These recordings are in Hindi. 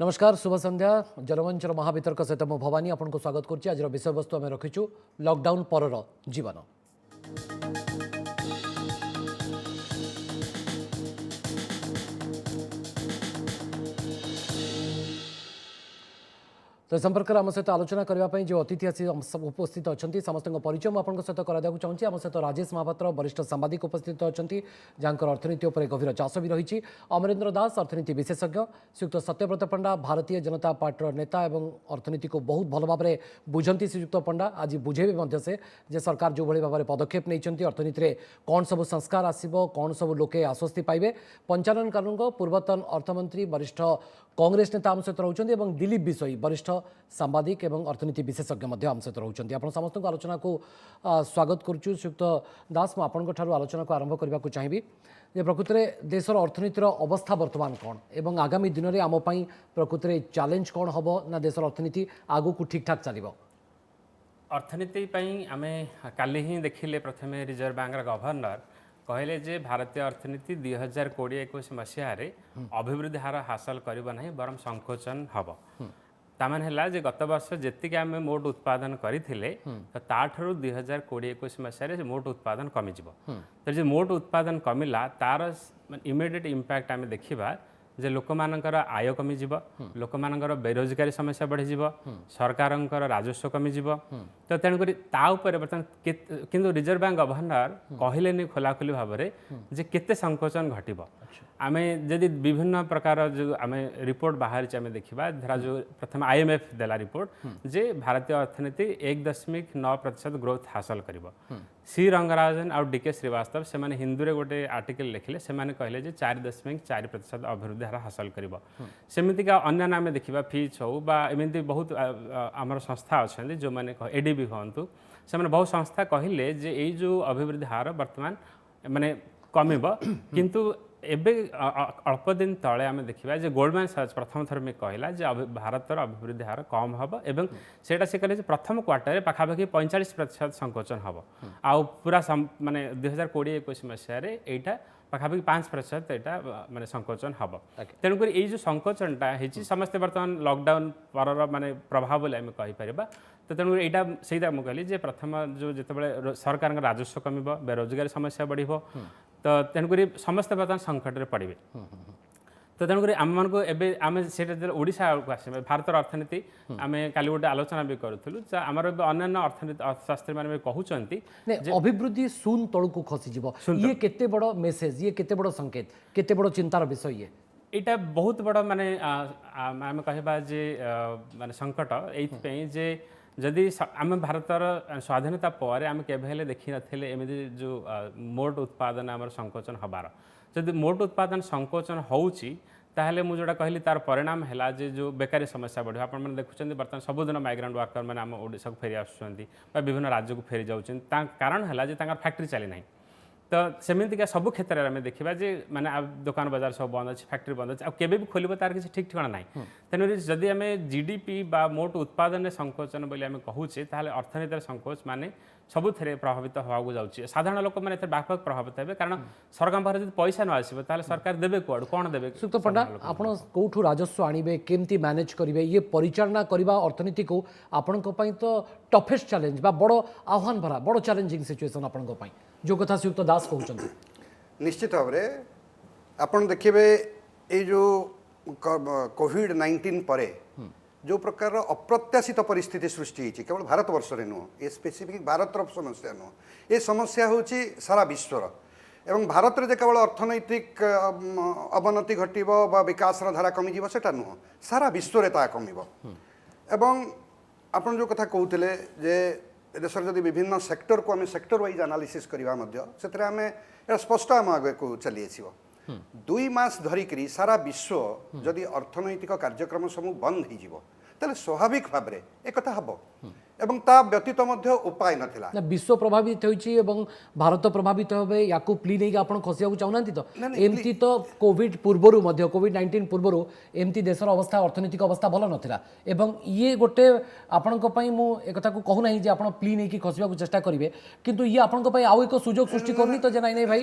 नमस्कार शुभ संध्या जनमंचर महावितर्क सहित मु भवानी आपन को स्वागत करछि। आज विषय वस्तु आम रखीचु लॉकडाउन परर जीवन। तो संपर्क में आम सहित आलोचना करने जो अतिथि आसी उपस्थित अच्छा समस्त परिचय मुझे सहित करा चाहूँगी। आम सहित राजेश महापात्र वरिष्ठ सांबादिक उपस्थित अच्छा जहाँ अर्थनीति उपर गभीर चाष भी रही। अमरेन्द्र दास अर्थनीति विशेषज्ञ, श्रीयुक्त सत्यव्रत पंडा भारतीय जनता पार्टी नेता और अर्थनीति को बहुत भल भाव में बुझंती। श्रीयुक्त पंडा आज बुझेबे से जे सरकार जो भाव में पदक्षेप नहीं अर्थनीति में कौन सब संस्कार आसो कौन सब लोके आश्वस्ति पाइबे। पंचानन कानून पूर्वतन अर्थमंत्री वरिष्ठ कांग्रेस नेता आम सहित रोचे और दिलीप विषय वरिष्ठ सांबादिक एवं अर्थनीति विशेषज्ञ आम सहित रोचे। आप समस्त आलोचना को स्वागत करुँ। श्रीयुक्त दास मुझे आलोचना को आरंभ करने को चाहिए जे प्रकृत में देशर अर्थनीतिर अवस्था वर्तमान कौन एवं आगामी दिन में आम प्रकृत में चैलेंज कौन हम ना देशर अर्थनीति आगु को ठीक ठाक चलो। अर्थनीति आम काली ही देखिले प्रथम रिजर्व बैंक गवर्नर कहले जे भारतीय अर्थनीति 2020-21 मसीह अभिवृद्धि हार हासिल करना बरम संकोचन हम तामान है जे गत वर्ष जी आम मोट उत्पादन करते तो ताठू 2020-21 मसीह मोट उत्पादन कमिज। तो जो मोट उत्पादन कमिला तार इमिडिएट इंपैक्ट आम देखा जे लोक मानकर आय कमिज, लोक मानकर बेरोजगारी समस्या बढ़ीज, सरकार राजस्व कमिज। तो तेणुक बर्तमान किंतु रिजर्व बैंक गवर्नर कहले खोलाखोली भाव में जे केते संकोचन घटब। आम जदि विभिन्न प्रकार जो आम रिपोर्ट बाहर आम देखा धरा जो प्रथम IMF देला रिपोर्ट जे भारतीय अर्थनीति 1.9% ग्रोथ हासिल कर। सी रंगराजन और DK श्रीवास्तव से माने हिंदू रे गोटे आर्टिकल लिखिले से माने कहले जे 4.4% अभिवृद्धि हार हासिल करिबो। सेमितिका अन्य नाम देखिबा फीच हो बा एमिति बहुत आमर संस्था अछन्ती जो माने ADB होंतु से माने बहुत संस्था कहले जे एई जो अभिवृद्धि हार वर्तमान माने कमिबो। किंतु एबे अल्प दिन तले आम देखा जे गोल्डमैन सच प्रथम थर में कहला जे भारतर अभिवृद्धि हार कम हम एवं सेटा से कहले प्रथम क्वार्टर पाखापाखि 45% संकोचन हम आ पूरा माने 2020-21 मसीह एटा पाखापाखि 5% एटा माने संकोचन हम। तेणुक ये जो संकोचनटा है समस्ते बर्तमान लॉकडाउन पर माने प्रभाव बोले आम कहीपर। तो तेणु यहाँ से कहली जे प्रथम जो जिते सरकार राजस्व कमिब बेरोजगारी समस्या बढ़ तो तेणुक समस्ते बर्तमान संकट में पड़े। तो तेणुक आम मान आम से ओडिशा को आस भारत अर्थनीति आम काली गोटे आलोचना भी करूँ आमर अन्य अर्थनीति अर्थशास्त्री मैंने कहते अभिवृद्धि शून्य तलू को खसीज ये केते बड़ मेसेज ये केते बड़ संकेत केते बड़ चिंतार विषय ये यहाँ बहुत बड़ माने आम कहबा जे माने संकट ये जे जदि आम भारतर स्वाधीनता पर आम केवे देखी नथिले एमती जो मोट उत्पादन आम संकोचन हबार जदि मोट उत्पादन संकोचन होउची ताहले मु जोड़ा कहली तार परिणाम है जे जो बेकारी समस्या बढ़ आप देखुं बर्तमान सबुदिन माइग्रेंट वर्कर मैंने आम ओडिशा को फेरी आसुँच विभिन्न राज्य को फेरी जाऊँ कारण है फैक्ट्री चली ना। तो सेमितिका सब क्षेत्र में देखा जे माने दुकान बाजार सब बंद अच्छे फैक्ट्री बंद अच्छे आबे भी खोल तार किसी ठीक ठिकाना ना। तेणु जदि आम GDP बा मोट उत्पादन संकोचन बोली आम कहूचे ताहले अर्थनीतिर संकोच माने सबु प्रभावित होगा जाऊँगी। साधारण लोक मैंने व्यापक प्रभावित हे कारण सरकार पाखे जब पैसा न आसो ताहले सरकार देवे कौड़ कौन देवे। सुक्त पंडा आपण कौठू राजस्व आणबे केमती मैनेज करेंगे ये परिचालना करने अर्थनीति को आपण तो टफेस्ट चैलेंज बा बड़ आह्वान भरा बड़ चैलेंजिंग सिचुएसन आपण जो कथा श्रीयुक्त दास कहते निश्चित भाव में आपड़ देखिए ये जो कोविड-19 पर जो प्रकार अप्रत्याशित परिस्थिति सृष्टि होती केवल भारतवर्ष में नुह ये स्पेसिफिक भारतर समस्या नुह ये समस्या हूँ सारा विश्वर एवं भारत में केवल अर्थनैतिक अवनति घटब बा विकास धारा कमिज से नुह सारा विश्व ता कमिब। एवं आपन जो कथा कहते जे देश जदि विभिन्न सेक्टर को आम सेक्टर वाइज एनालिसिस करवा आम स्पष्ट आम आगे को चली आसो 2 मास धरिकी सारा विश्व जदि अर्थनैतिक कार्यक्रम समूह बंद हो स्वाभाविक भाव में एक हम ଏବଂ ତା ବ୍ୟତୀତ ମଧ୍ୟ ଉପାୟ ନଥିଲା। ନା ବିଶ୍ୱ ପ୍ରଭାବିତ ହୋଇଛି ଏବଂ ଭାରତ ପ୍ରଭାବିତ ହେବେ ୟାକୁ ପ୍ଲି ନେଇକି ଆପଣ ଖସିବାକୁ ଚାହୁଁନାହାନ୍ତି ତ ଏମିତି ତ କୋଭିଡ ପୂର୍ବରୁ ମଧ୍ୟ କୋଭିଡ-19 ପୂର୍ବରୁ ଏମିତି ଦେଶର ଅବସ୍ଥା ଅର୍ଥନୈତିକ ଅବସ୍ଥା ଭଲ ନଥିଲା ଏବଂ ଇଏ ଗୋଟେ ଆପଣଙ୍କ ପାଇଁ ମୁଁ ଏକଥାକୁ କହୁନାହିଁ ଯେ ଆପଣ ପ୍ଲି ନେଇକି ଖସିବାକୁ ଚେଷ୍ଟା କରିବେ କିନ୍ତୁ ଇଏ ଆପଣଙ୍କ ପାଇଁ ଆଉ ଏକ ସୁଯୋଗ ସୃଷ୍ଟି କରୁନି ତ ଯେ ନାଇଁ ନାଇଁ ଭାଇ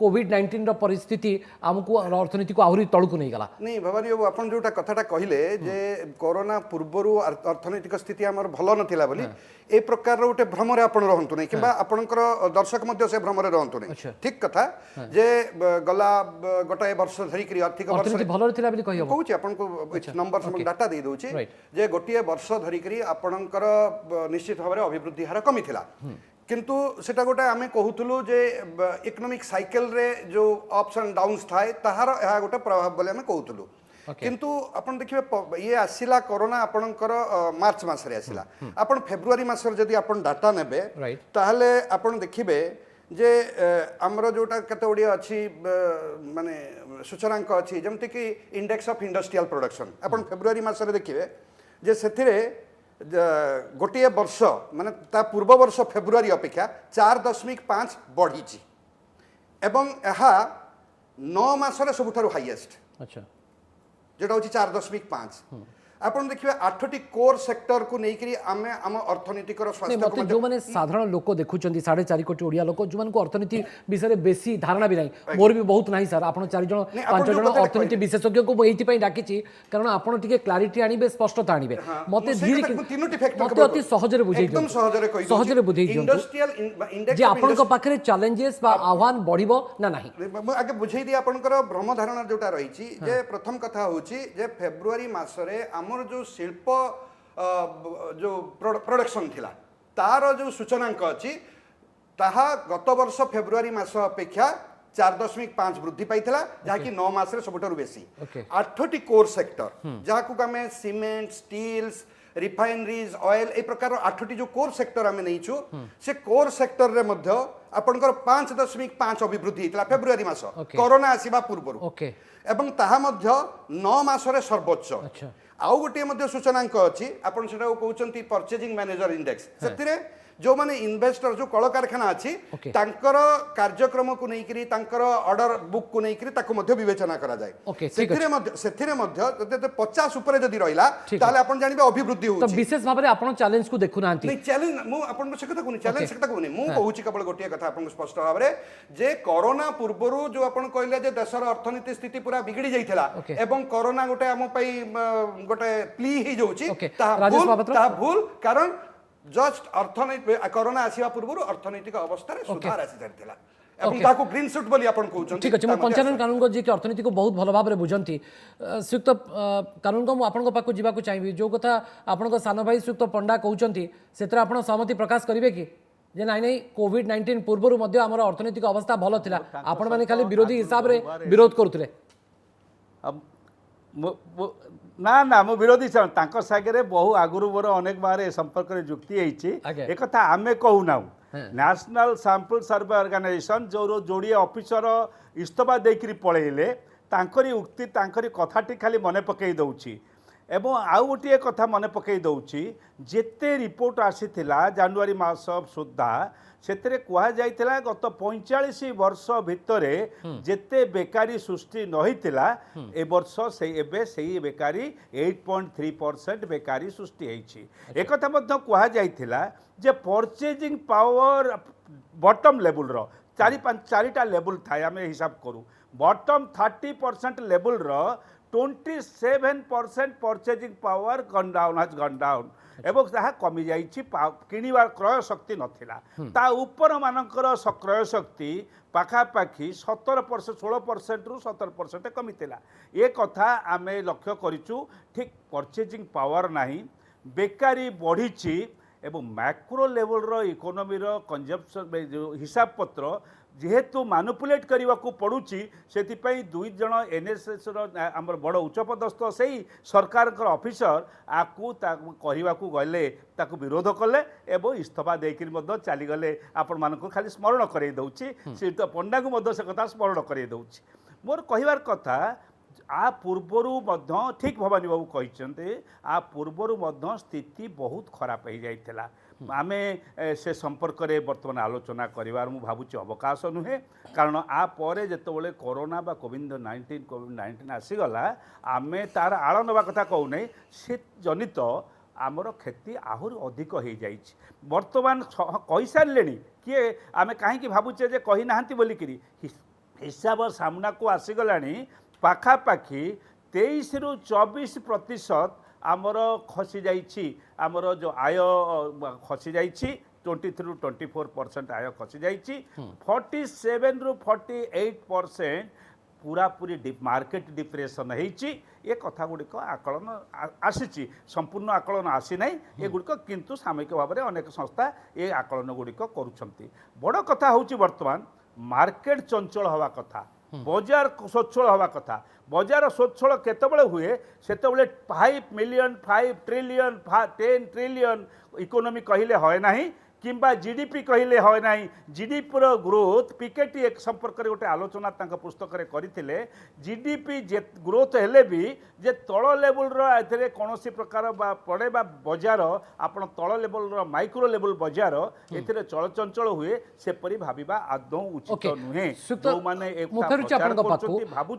କୋଭିଡ-19 ପରିସ୍ଥିତି ଆମକୁ ଅର୍ଥନୀତିକୁ ଆହୁରି ତଳକୁ ନେଇଗଲା। नहीं भवानी बाबू आप जो कथाटा कहले जे कोरोना पूर्वर अर्थनैतिक स्थिति आमर भल नथिला बोली ए प्रकार गोटे भ्रमरे आपण रहंतु नहीं किंबा आपणकर दर्शक मध्य से भ्रमरे रहंतु नहीं ठीक कथा जे गला गोटाए वर्ष धरिकरी आर्थिक वर्ष अर्थनीति भल थिला बोली कहि कहूची आपण को नंबर सब डाटा दे दोची जे गोटिए वर्ष धरिकरी आपणकर निश्चित भाव अभिवृद्धि हार कमी थिला किंतु सेटा गोटे आमे कहूतलु जे इकोनॉमिक साइकिल रे जो अप्स एंड डाउन्स थाए ताहार एहा गोटे प्रभाव बोले आमे कहूतलु किंतु आपण देखिबे ये आसिला कोरोना आपणकर मार्च मास रे आसिला आपण फेब्रुआरी मास रे जदी आपण डाटा नेबे ताहले आपण देखिबे जे हमरो जोटा कते ओडिया अछि माने सूचनांक अछि जेमति कि इंडेक्स ऑफ इंडस्ट्रियल प्रोडक्शन आपण फेब्रुआरी मास रे देखिबे जे सेथिरे गोटे वर्ष माने ता पूर्व वर्ष फेब्रुआरी अपेक्षा 4.5 बढ़ी एवं यह 9 मासरे सबुठारु हाईएस्ट अच्छा जेटा होची 4.5 आपण देखिबे 8टी कोर सेक्टर को नेकरी आमे आम अर्थनीतिकर स्वास्थ्य को जो माने साधारण लोक देखुचंदी 4.5 कोटी ओडिया लोक जो मान को अर्थनीति विषय बेसी धारणा भी नहीं मोर भी बहुत नहीं सर आपण 4 जण 5 जण अर्थनीति विशेषज्ञ को एथि पई डाकिची कारण आपण टिके क्लैरिटी आनिबे स्पष्टता आनिबे मते धीरे तीनोटी फैक्टर मते अति सहजरे बुझेई एकदम सहजरे बुझेई इंडस्ट्रियल इंडेक्स जे आपण को पाखरे चैलेंजेस बा आह्वान बढ़िबो ना नाही आगे बुझेई दी आपनकर भ्रम धारणा जोटा रहिची जे प्रथम कथा होची जे फेब्रुआरी मासरे हमर जो शिल्प जो प्रोडक्शन थिला तार जो सूचनांक अछि ताहा गत वर्ष फेब्रुआरी मास अपेक्षा 4.5 वृद्धि पाइथिला जहा कि 9 मास रे सबुठारु बेसी 8टी कोर सेक्टर जहा को हमें सीमेंट स्टील्स रिफाइनरीज ऑयल ए प्रकार 8टी जो कोर सेक्टर हमें नहींछु से कोर सेक्टर रे मध्य आपनकर 5.5 अभिवृद्धि हितला फेब्रुआरी मास कोरोना आसीबा पूर्वरु एवं ताहा मध्य 9 मास रे सर्वोच्च आउ गोटे मध्य सूचनांक अच्छी आपन सेटा कहउचंती परचेजिंग मैनेजर इंडेक्स सेतिरे जो माने इन्वेस्टर जो कल कारखाना अच्छी तांकर कार्यक्रम को नेकरी तांकर ऑर्डर बुक को नेकरी ताको मध्य विवेचना करा जाय सेथिरे मध्य 50 ऊपर जदी रहिला ताले आपन जानिबे अभिवृद्धि होउची तो विशेष भाबरे आपन चैलेंज को देखु नांती नहीं चैलेंज मु आपन से कथा कोनी चैलेंज से कथा कोनी मु कहूची केवल गोटिया कथा आपन स्पष्ट भाबरे जे कोरोना पूर्वरु जो आपन कहले जे देशर अर्थनीति स्थिति पूरा बिगड़ी जाइथिला एवं कोरोना गोटे हम पई गोटे प्ली ही जाउची ता भूल कारण जस्ट अर्थनीति कोरोना आसीबा पूर्व अर्थनैतिक अवस्था रे सुधार आसी जाइथिला एवं ताको ग्रीन शूट बोली आपन कहउछन ठीक अछि म पंचानन कानून को जे कि अर्थनीति को बहुत भलो भाबरे बुझंती सुक्त कानून को आपन को पाको जीवा को चाहिबी जो कथा आपन को सानो भाई सुक्त पंडा कहउछंती सेतरा आपन सहमति प्रकाश करिवे कि जे नाइ नाइ कोविड-19 पूर्वरु मध्य हमर अर्थनैतिक अवस्था भलो थिला आपन माने खाली विरोधी हिसाब रे विरोध करथुले ना ना मु विरोधी तांको सागरे बहु आगुरु मोर अनेक बार ए संपर्क रे जुक्ति होईची ए कथा आमे कहू ना नेशनल सैंपल सर्वे ऑर्गेनाइजेशन जो जोड़िए ऑफिसर इस्तफा देकरी पळेइले तांकरी उक्ति तांकरी कथाटी खाली मने पकई दउची एवं आउ गोटे कथा मने पकई दउची जेते रिपोर्ट आसीथिला जनवरी मास सुद्धा सेतरे कुहा जाइथिला गत 45 वर्ष भितरे जेते बेकारी सृष्टि नहिथिला ए वर्ष से एबे सेही बेकारी 8.3% बेकारी सृष्टि हेछि एक कथा मध्य कुहा जाइथिला जे परचेजिंग पावर बॉटम लेवल रो 4-5 लेवल थाए आमे हिसाब करू बॉटम 30% लेवल रो 27% परचेजिंग पावर गन डाउन एवं ताहा कमी जाइछि किनिबार क्रय शक्ति नथिला ता ऊपर मानकर क्रय शक्ति पाखापाखि 17% 16% रु 17% कमी थिला ए कथा आमे लक्ष्य करिछु ठीक परचेजिंग पावर नाही बेकारी बढ़िछि एवं मैक्रो लेवल रो इकोनॉमी रो कंजम्पशन हिसाब पत्र जेहेतु मैनिपुलेट करने को पड़ुची से दुई जन एनएसएस आमर बड़ उच्चपदस्थ से सरकार ऑफिसर आपको कहवा गले ताकू विरोध कले एवं इस्तफा देकर चलीगले आपण मान खाली स्मरण कर दौची श्रीयुक्त पंडा को से कथा स्मरण कर दौची मोर कहबार कथा आ पूर्वरु मध्य ठीक भवानी बाबू कहते आ पूर्वरु मध्य स्थिति बहुत खराब हो जाइथिला आमे से संपर्क रे वर्तमान आलोचना करिवार मु भाबुची अवकाश नुहे कारण आ परे जेतबेले कोरोना बा कोविड-19 आसीगला आमे तार आळ नबा कथा कहू नै से जनित आमर क्षति आहुरी अधिक हो जाइए बर्तमान कही सारे किए आमे कहीं भावुचे जे कही ना बोलिकी हिसाब सामना को आसीगला पाखापाखि 23 ରୁ 24% आमर खसी जाइए आमर जो आय खसी जाइए 23 ରୁ 24% आय खसी जाइए 47 ରୁ 48% पूरा पूरी मार्केट डिप्रेशन होती ये कथा गुड़िक आकलन आसी संपूर्ण आकलन आसी ना ये गुड़िक किंतु सामयिक भाव में अनेक संस्था ये आकलन गुड़िक करुँच बड़ कथा हूँ वर्तमान मार्केट चंचल हवा कथा बजार स्वच्छल हवा कथा बजार स्वच्छल केतबेले हुए सेतबेले 5 मिलियन 5 ट्रिलियन 10 ट्रिलियन इकोनॉमी कहले है नहीं किंबा जीडीपी कहले है ना जीडीपी रो ग्रोथ पीकेटी एक संपर्क में गोटे आलोचना पुस्तक में करते जीडीपी ग्रोथ हेले भी जे तल लेवल रे कौन प्रकार पड़े बजार आपण तल लेवल माइक्रो लेवल बजार ए चलचंचल हुए सेपरी भाविबा आदौ उचित नुहे जो माने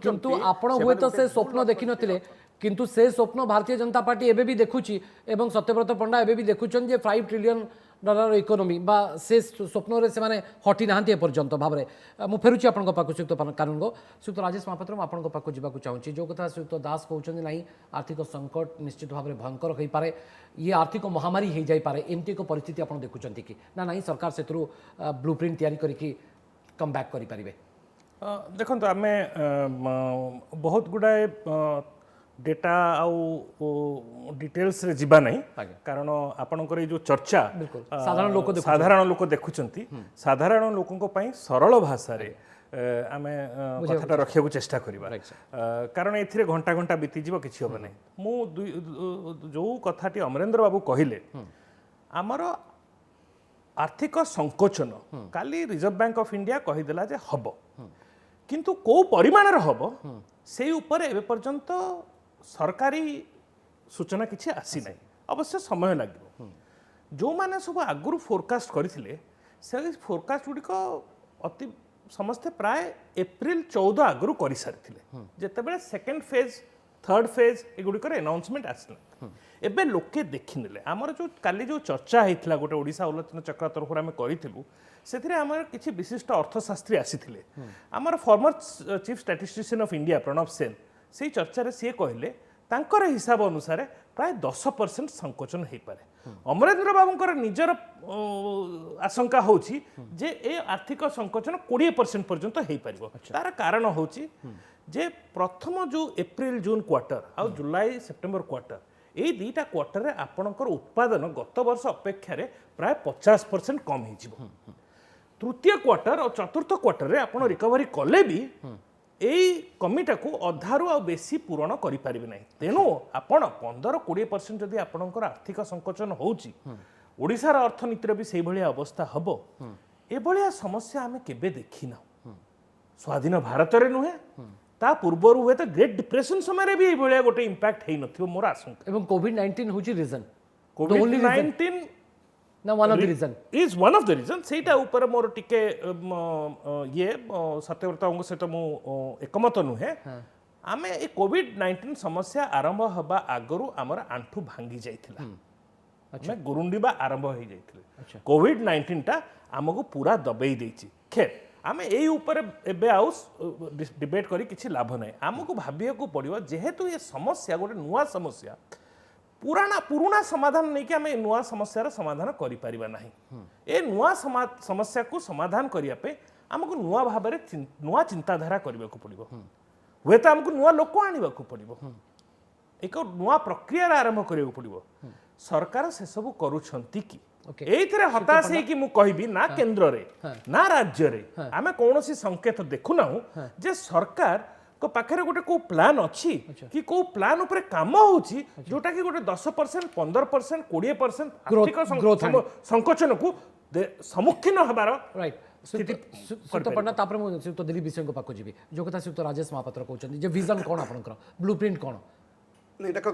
किंतु आपण हुए तो से स्वप्न देखि नथिले किंतु से स्वप्न भारतीय जनता पार्टी एबे भी देखुची एवं सत्यव्रत पंडा एबे भी देखुचन जे 5 ट्रिलियन डॉलर इकोनॉमी बा से स्वप्न रे से माने हटी नांती पर्यंत भाव में मु फेरुची आपन पाक सुयुक्त कानून को सुयुक्त राजेश महापात्र मु आपन पाक जीवाक चाहूँगी जो कथा सुयुक्त दास कहते ना आर्थिक संकट निश्चित भाव में भयंकर हो पारे ये आर्थिक महामारी हो जाई पारे एमती एक परिस्थिति आप देखुं कि ना नहीं सरकार से ब्लूप्रिंट तैयारी करके कम बैक करि पारिबे देखो आम बहुत गुड़ाए डेटा आउ डिटेल्स रे जिबा नहीं कारण आपणकर जो चर्चा साधारण लोक देखुचंती साधारण लोकों पई सरल भाषा रे आमे कथाटा रखिया को चेष्टा करिबा कारण एथिरे घंटा घंटा बीती जीव किछि होबे नै मु जो कथाटी अमरेंद्र बाबू कहिले आमर आर्थिक संकोचन काली रिजर्व बैंक ऑफ इंडिया कहिदेला जे हबो किंतु को परिमाण रे हबो से ऊपर एबे पर्यंत सरकारी सूचना किसी आसी ना अवश्य समय लगे जो मैंने सब आगु फोरकास्ट करते से फोरकास्ट गुड़िक अति समस्ते प्राय एप्रिल 14 आगु कर सारी जिते सेकेंड फेज थर्ड फेज एगुड़िकर अनाउंसमेंट आसला एबे लोके देखिने आमर जो काली जो चर्चा होता गोटे ओडिशा आलोचना चक्र तरफ आम करूँ से आमर किसी विशिष्ट अर्थशास्त्री आसी आमर former chief statistician of India Pranab Sen से चर्चा सी कहले तांकर हिसाब अनुसार प्राय 10% संकोचन हो पारे अमरेंद्र बाबूंकर निजर आशंका होची जे ए आर्थिक संकोचन 20% पर्यंत हो पारिबो तार कारण होची जे प्रथम जो एप्रिल जून क्वार्टर आ जुलाई सेप्टेम्बर क्वार्टर ये दुईटा क्वार्टर रे आपणकर उत्पादन गत वर्ष अपेक्षा रे प्राय 50% कम हो तृतीय क्वार्टर और चतुर्थ क्वार्टर रे आपण रिकवरी कले भी यही कमिटा को अधारू आ बेसी पूरण करें ना तेणु आपण 15-20% जदि आपणकर आर्थिक संकोचन होउची ओडिशार अर्थनीतिर भी से भाया अवस्था हम एभलिया समस्या आमे केबे देखिना स्वाधीन भारत रे नुहे ता पूर्वर हुए तो ग्रेट डिप्रेशन समय भी ये गोटे इंपैक्ट है नथिबो मोर आशंका एवं कोविड-19 होची रीजन कोविड-19 ना one of the reason is one of the reason सेटा ऊपर मोर टिके ये सत्यव्रत सहित मु एकमत नुहे आमे ए कोविड-19 समस्या आरंभ हबा आगरु हमर आंठू भांगी जाइथिला अच्छा गुरुंडीबा आरंभ हो जाइथिले कोविड-19 टा हमको पूरा दबेई देछि खेर आमे ए ऊपर एबे आउस डिबेट करी किछि लाभ नै हमको भाबिया को पड़िबो जेहेतु ये समस्या गोटे नुआ समस्या पुराना समाधान नहीं कि आम नुआ समस्यार समाधान करिपारिबा नाही ए नुआ समस्या को समाधान करिया आमको नुआ भाव में नुआ चिंताधारा करने को पड़ो हुए तो आमको नुआ लोक आने को पड़ो एक नुआ प्रक्रिया आरंभ करने को पड़ो सरकार से सब करुछंती कि एइथिरे हताश है कि मु कहबी ना केंद्र रे ना राज्य रे आमे कोनोसी संकेत देखुना जे सरकार को पाखे गोटे को प्लान अच्छी कि को प्लान उपरे काम होची जोटा कि गोटे 10% 15% 20% आर्थिक संकोचन को सम्मुखीन हबार स्थिति श्रीयुक्त पण्डा तापर मु श्रीयुक्त दिलीप विषय को पाखु जीवी जो कथा श्रीयुक्त राजेश महापात्र कहउछन्ती जे विजन कोन आपनकर ब्लूप्रिंट कोन नहीं देखो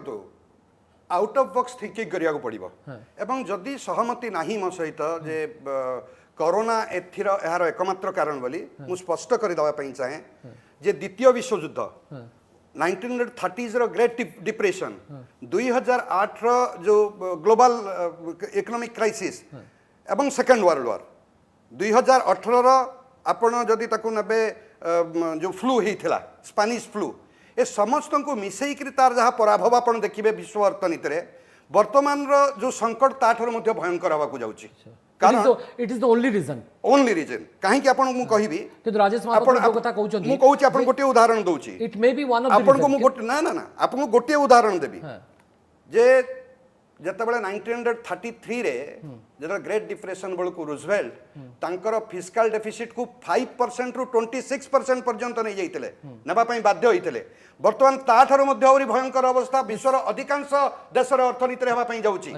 आउट ऑफ बॉक्स थिंकिंग करिया को पड़िबो एवं जदि सहमति नाही म सहित जे कोरोना एथिर एहार एकमात्र कारण बोली मु स्पष्ट कर दवा पई चाहे जे द्वितीय विश्व युद्ध 1930s रो ग्रेट डिप्रेशन 2008 रो जो ग्लोबल इकोनॉमिक क्राइसिस एवं सेकंड वर्ल्ड वॉर 2018 रो आपण जदि ताकू नेबे जो फ्लू हेइथिला स्पेनिश फ्लू ए समस्त को मिसेई तार जहाँ पराभव आप देखिए विश्व अर्थनीति में वर्तमान जो संकट ताठर मध्य भयंकर हवा को जाउची कारण it is the only reason कहीं आपन मु कहिबी किंतु राजेश महापात्र जो कथा कहउछन्ती मु कहूची आपन गोटे उदाहरण दउची it may be one of आपन को मु गोटे ना आपन को गोटे उदाहरण देबी जे जेतेबेले 1933 रे जेता ग्रेट डिप्रेशन बेलू रूजवेल्ट तांकर फिस्काल डेफिसिट को 5% रु 26% पर्यंत नहीं जाइतिले नेबा पई बाध्य होइतिले वर्तमान ताठारो मध्य आउरी भयंकर अवस्था विश्वर अधिकांश देशर अर्थनीति हेबा पई जाउची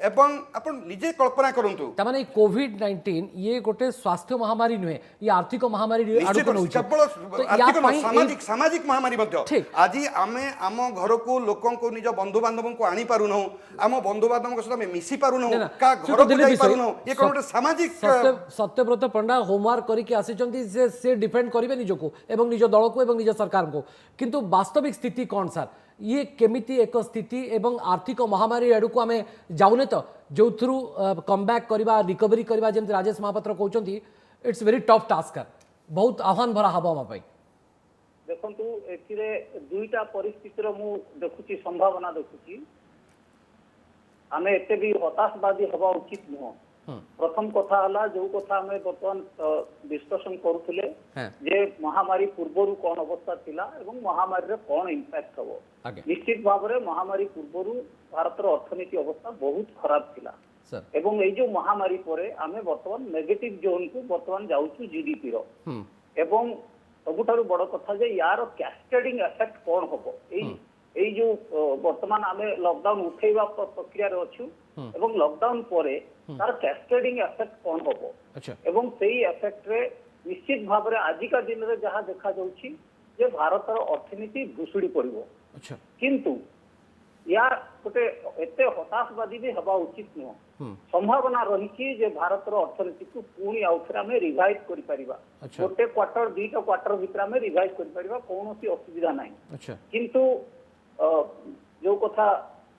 एवं आपण निजे कल्पना करंतु त माने कोविड 19 ये गोटे स्वास्थ्य महामारी नुहे ये आर्थिक महामारी आडको नउची केवल आर्थिक सामाजिक सामाजिक महामारी मध्य आज आमे आम घर को लोकन को निज बंधु बांधव को आनी पारु न आम बंधु बांधव सहित आमे मिसी पारु न का घर को जाई पारु न ये कोन सामाजिक सत्यव्रत पंडा होमवर्क करके आसिचंती से डिफेंड करिवे निजको एवं निज दल को एवं निज सरकार को किंतु वास्तविक स्थिति कौन सर ये केमिति एक स्थिति एवं आर्थिक महामारी आड़ को आम जाऊने तो जो थ्रू कमबैक करवा रिकवरी करवा जमी राजेश महापात्र कहते इट्स वेरी टफ टास्क बहुत आह्वान भरा हम आम देखु ए दुईटा परिस्थितिर मु देखुची संभावना देखुची आमे एते भी हताशवादी हवा उचित नुह प्रथम कथा हला जो कथा हमें बर्तमान डिस्कशन करुले जे महामारी पूर्वर कौन अवस्था थिला एवं महामारी रे कौन इंपैक्ट हबो निश्चित भाव में महामारी पूर्वर भारत अर्थनीति अवस्था बहुत खराब थिला एवं ए जो महामारी परे आमे बर्तमान नेगेटिव जोन को बर्तमान जाउछु जीडीपी रो एवं सबुठारु बड़ कथा जे यार कैस्केडिंग इफेक्ट कौन हबो এই जो बर्तमान आमे लॉकडाउन उठेवा प्रक्रिया रे अछु एवं लॉकडाउन परे तार कैस्केडिंग इफेक्ट कौन हबो एवं सेही इफेक्ट रे निश्चित भाव में आजिका दिन रे जहाँ देखा जाउछि जे भारतर अर्थनीति भुसुड़ी पड़िबो किंतु या गोटे एते हताशवादी भी हवा उचित नुह संभावना रही जे भारतर अर्थनीति को पुणी आउथरे आमे रिवाइव करि परिबा गोटे क्वार्टर दुईटा क्वार्टर भितर आमे रिवाइव करि परिबा कोनोसी असुविधा नाही किंतु जो कथा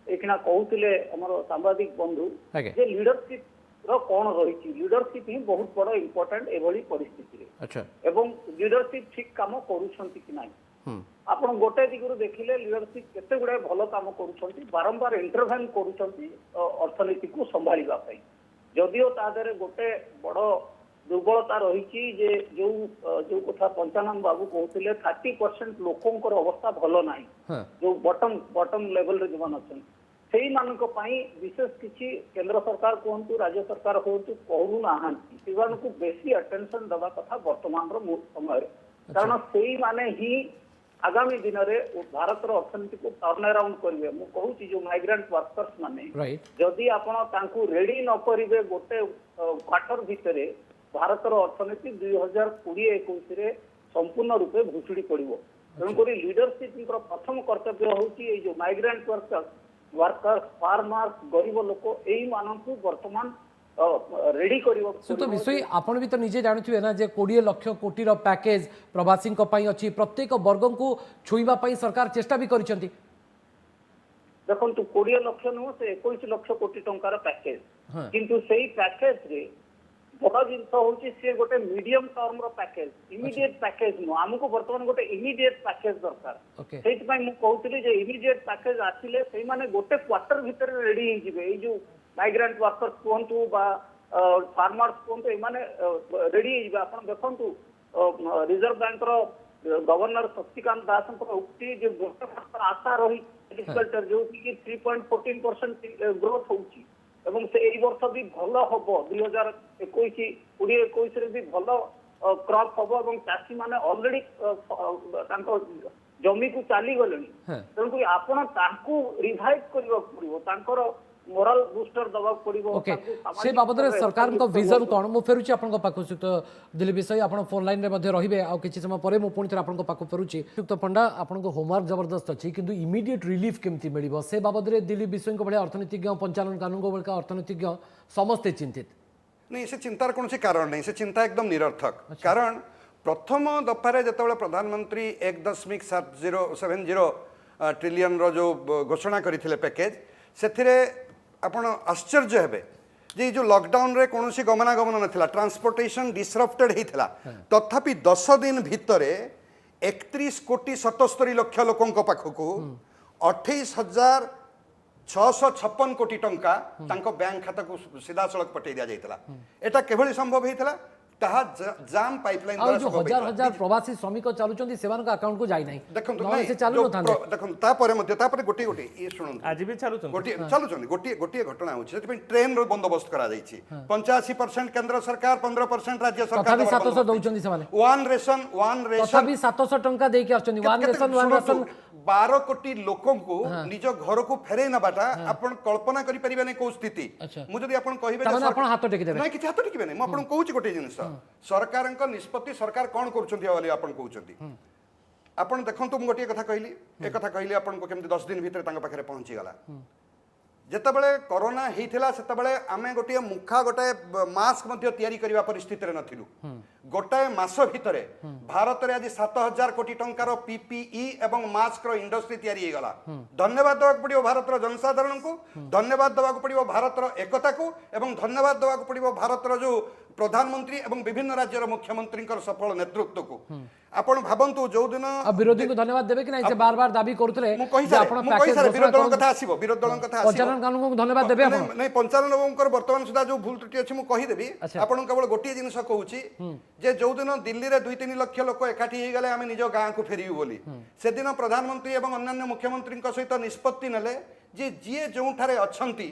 एखिना कहूतिले हमर सांबादिक बंधु जे लीडरशिप रो कौन रही लीडरशिप ही बहुत बड़ इम्पोर्टेंट एभली परिस्थिति रे एवं लीडरशिप ठीक काम करूछंती कि नाही आपण गोटे दिगरु देखिले लीडरशिप केते गुडे भलो काम करूछंती बारंबार इंटरवेन करूछंती अर्थनीति को संभाळिबा पई जदियो ता देरे गोटे बड़ दुर्बलता रही जे जो कथा पंचानंद बाबू कहते 30% लोकंकर अवस्था भलो नाही जो बॉटम लेवल रे जीवन अछन सेही मानक पई विशेष किछि केंद्र सरकार कहंतु राज्य सरकार कहंतु कहू नाहांती सेवान को बेसी अटेंशन दबा कथा वर्तमान रो समय कारण सेही माने ही आगामी दिन रे भारत रो अर्थनीति को टर्न अराउंड करिवे मु कहूची जो माइग्रेंट वर्कर्स माने जदि आपण तांकू रेडी न करिवे गोटे क्वार्टर भितरे भारतर अर्थनीति 2020-21 संपूर्ण रूपे भुसुड़ी पड़ो तेणुक लीडरशिप प्रथम कर्तव्य हूँ जो माइग्रेंट वर्कर्स फार्मर्स गरीब लोक यही मानक वर्तमान रेडी कर विषय आपण भी तो निजे जानते ना जे 20 लाख कोटी पैकेज प्रवासी अच्छी प्रत्येक वर्ग को छुईवा सरकार चेष्टा भी करिसेंती देखो 20 लाख नुह से 21 लाख कोटी टंकार पैकेज किंतु सेही पैकेज रे बड़ जिनस हूँ सी गोटे medium term package immediate package नुह आमको बर्तमान गोटे इमिडिएट पैकेज दरकार से कहूली इमिडिएट पैकेज आसिले से माने गोटे क्वार्टर भितर रेडी हो जो माइग्रेंट वर्कर्स कहतु फार्मर्स कहतु ये रेडी आप देखु reserve bank governor Shaktikanta Das उक्ति जो गोटे आशा रही एग्रीकल्चर जो कि 3.14% ग्रोथ होची एवं से एई वर्ष भी भलो हबो 2021 रे भी भलो क्रॉप हबो एवं चाषी माने ऑलरेडी तांको जमी को चाली गलेनी तेणुक आपण तांको रिवाइव करबा पड़िबो तांकर मोराल बूस्टर दबाक पड़िबो ओके तांकु से सामाजिक बाबद स्तରରେ सरकार establish विजन करबो। कौन मु फेरुची आपन पाखु सुक्त दिलीप विषय आप फोन लाइन रे मध्ये रहिबे आ किछि समय परे मु पुणी थे आपन पाखु फेरुची सुक्त पंडा आपन होमवर्क जबरदस्त अछि किंतु इमीडिएट रिलीफ केमती मिलिबो से बाबद रे दिलीप विषय को बळे अर्थनीतिज्ञ पंचालन कानून को बळे अर्थनीतिज्ञ समस्त चिंतित नहीं से चिंतार कौन कारण नहीं से चिंता एकदम निरर्थक कारण प्रथम दफारे जिते प्रधानमंत्री 1.70 ट्रिलियन रो जो घोषणा करते पैकेज से आपण आश्चर्य हेबे जे जो लॉकडाउन रे कौन गमनागमन नाला ट्रांसपोर्टेशन डिसरप्टेड होता तथापि 10 दिन भितर 31,77,00,000 लोकों पाखक 28,656 कोटी टंका तांको बैंक खाता को सीधा सड़क पठे दिया जाइतला एटा केभली संभव हेतला ताहा जाम पाइपलाइन आ द्वारा जो संभव हजार हेतला। हजार प्रवासी श्रमिक चलुचंती सेवान का अकाउंट को जाई नाही देखंतु नहले नहीं से चालू न थांदे देखंतु तापरे मध्य तापरे गोटी गोटी ये सुनंतु आज भी चलुछन गोटी चलुचंदी गोटी गोटी घटना होछि सेति ट्रेन रो बंदोबस्त करा जाइछि 85% केंद्र सरकार 15% राज्य सरकार तथापि 700 दउचंती सेमाने वन रेशन तथापि 700 टंका देके आछंती वन रेशन 12 कोटी लोकों को निज घर को फेरे नबाटा आपण कल्पना करि परिबे नै को स्थिति अच्छा। मु जदि आपण कहिबे ताମାନେ आपण हाथ टेकी देबे नहीं किछि हाथ टिकिबे नै मु आपण कहूछि गोटे जिनिस सरकारक निष्पत्ति सरकार कोन करूछंती बोली आपण कहउछंती आपण देखंतु मु गोटे कथा कहली ए कथा कहली आपण को केमति 10 दिन भीतर तांका पाखरे पहुंची गला जेतेबेले कोरोना हेइथिला सेतेबेले आमे गोटे मुखा गोटे मास्क मध्ये तयारी करिवा परिस्थिति रे नथिलु गोटाए मास भितरे भारत रे आज 7,000 कोटी टंकार पीपीई एवं मास्क रो इंडस्ट्री तयारी हे गला धन्यवाद देवाक पड़िबो भारत रो जनसाधारण को धन्यवाद देवाक पड़िबो भारत रो एकता को एवं धन्यवाद देवाक पड़िबो भारत रो जो प्रधानमंत्री एवं विभिन्न राज्यर मुख्यमंत्री सफल नेतृत्व को आपण भाबंतु जो दिन अब विरोधी को धन्यवाद देबे कि नहीं से बार-बार दाबी करथले मु कहि सारे विरोध दल कथा आसीबो विरोध दल कथा आसीबो पंचालन कानून को धन्यवाद देबे आपण नहीं पंचालन लोगों वर्तमान सुधा जो भूल त्रुटि अच्छी मुझे कहीदेवी अच्छा। आपन केवल गोटे जिनस कहूँ जे जो दिन दिल्ली रे 2-3 लाख लोक एकाठी हो गले आम निज गाँ को फेरबू बोली से दिन प्रधानमंत्री एवं अन्य मुख्यमंत्री सहित निष्पत्ति नेले जे जी जो अच्छी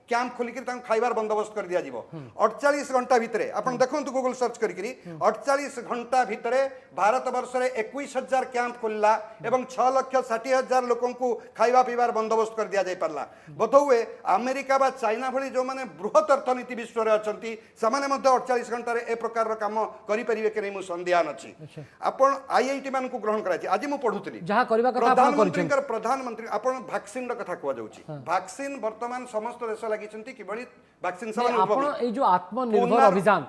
कैंप खोलिक खाइबार बंदोबस्त कर दिया जीवो 48 घंटा भितर आपन देखंतु गूगल सर्च करी 48 घंटा भितर भारत वर्ष रे 21,000 कैंप खोलला एवं 6,60,000 लोकों को खाइबा पीबार बंदोबस्त कर दिया जाय परला बोधहुए अमेरिका बा चाइना भली जो माने बृहत अर्थनीति विश्व रे अछंती समाने मध्ये 48 घंटा रे ए प्रकार रो काम करि परिबे के नै मु संदेहान अछि आपन आईआईटी मान को ग्रहण कराछि आज मु पढुतली जहाँ करबा कथा आपण करछन प्रधानमंत्री आपण वैक्सीन रो कथा कहवा जाउछि वैक्सीन वर्तमान समस्त देश लागिछंती किबळी वैक्सीन सेवन आपण ए जो आत्मनिर्भर अभियान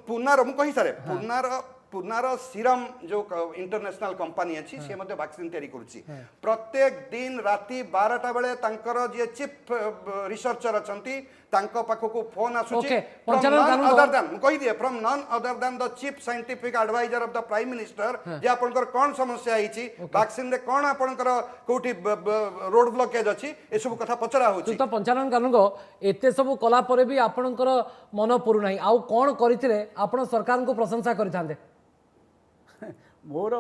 पुनार मु कहि सारे पुनार सीरम जो इंटरनेशनल कंपनी अछि से मध्ये वैक्सीन तयारी करूछि प्रत्येक दिन राति 12टा बेले तांकर जे चीफ रिसर्चर अछंती तांको पाखको फोन आसुछि from none other than the chief scientific adviser of the prime minister जे आपनकर कोन समस्या आइछि वैक्सीन रे कोन आपनकर कोठी रोड ब्लॉकेज अछि ए सब कथा पचरा होछि तो पंचालन कानून को एते सब कला परे भी आपनकर मन पुरु नाही आउ कोन करिथिले आपण सरकार को प्रशंसा करिथांदे मोर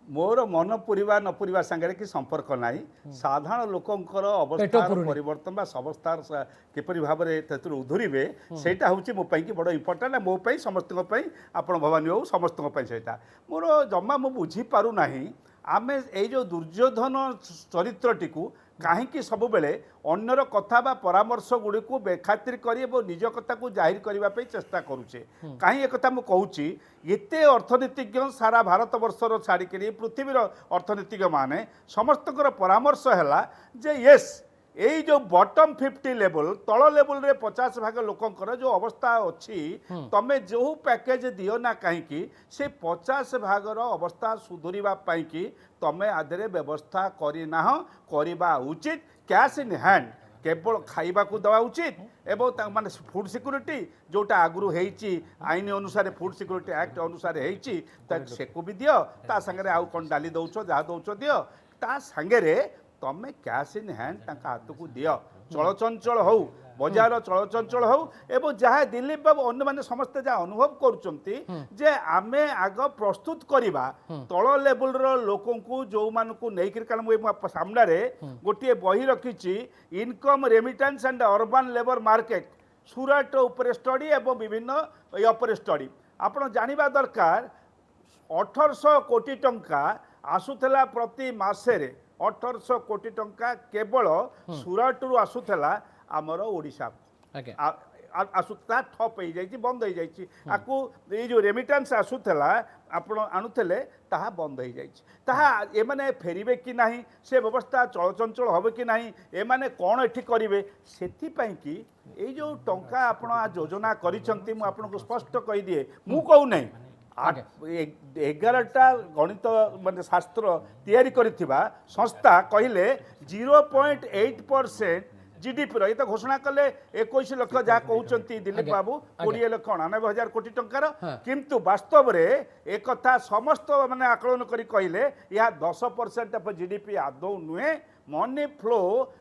मोर मन पुरिबा न पुरिबा संगे कि संपर्क नाही साधारण लोकंकर अवस्था परिवर्तन बा अवस्था किपरि भाव में उधुरीबे सेटा होछि मो पई कि बड़ इंपोर्टेंट मो पई समस्त पई आपण भवानी हो समस्त पई सेटा मोर जम्मा मु बुझी पारु नाही आमे ए जो दुर्योधन चरित्रटी को कहीं सब बेले अन्यर कथा बा परामर्श गुड़ी को बेखातिर करी निज कथा को जाहिर करने चेष्टा करुचे कहीं एक मुझे कहूँ एते अर्थनीतिज्ञ सारा भारत वर्षर छाड़िक पृथ्वीर अर्थनीतिज्ञ माने समस्त परामर्श है जे येस यही जो बॉटम 50 लेवल तल लेवल रे 50 भाग लोकंकर जो अवस्था अच्छी तमे जो पैकेज दियो ना कहीं से 50 भागर अवस्था सुधुरिबा पाई कि तमे आधे व्यवस्था करना उचित कैश इन हैंड केवल खाइबा को दवा उचित एवं माने फूड सिक्योरिटी जोटा आगु आईन अनुसार फूड सिक्योरिटी एक्ट अनुसार से को भी दियो ता संगे आउ कौन डाली दौच जहाँ दौच दियो ता संगे तमें कैश इन हैंड हाथ को दियो चलचंचल हो बजार चलचंचल हो एवं जहाँ दिलीप बाबू अन्य मैंने समस्ते जहाँ अनुभव करुँचे आमे आग प्रस्तुत करवा तल लेवल लोकों को जो मानू नहीं कारण सामने गोटे बही रखी income remittance and urban labour market Surat उपर स्टडी एवं विभिन्न उपर स्टडी आपड़ जानिबा दरकार 1800 कोटी टंका आसुला प्रति मासे 1800 कोटी टंका केवल सुरत रु आसुथला आमर ओडिशा आज्ञा आसुता ठप हो जाइए बंद हो जाइए आपको ये जो रेमिटेंस आसुला आपण आणुले ताहा बंद हो जाइए एमाने फेरबे कि ना से व्यवस्था चलचंचल हम कि ना एमाने कौन एठी करेंगे से कि ये जो टंका आप योजना कर स्पष्ट कहीदिए मु कहू नहीं 11टा गणित माने शास्त्र तैयारी करिथिबा संस्था कहले 0.8% जीडीपी ये तो घोषणा कले 21 लाख जहाँ कहते दिलीप बाबू 20 लाख 99,000 कोटी टंकार किंतु वास्तव में एक कथा समस्त माने आकलन करी कहले या 10% ऑफ जीडीपी आदौ नुहे मनी फ्लो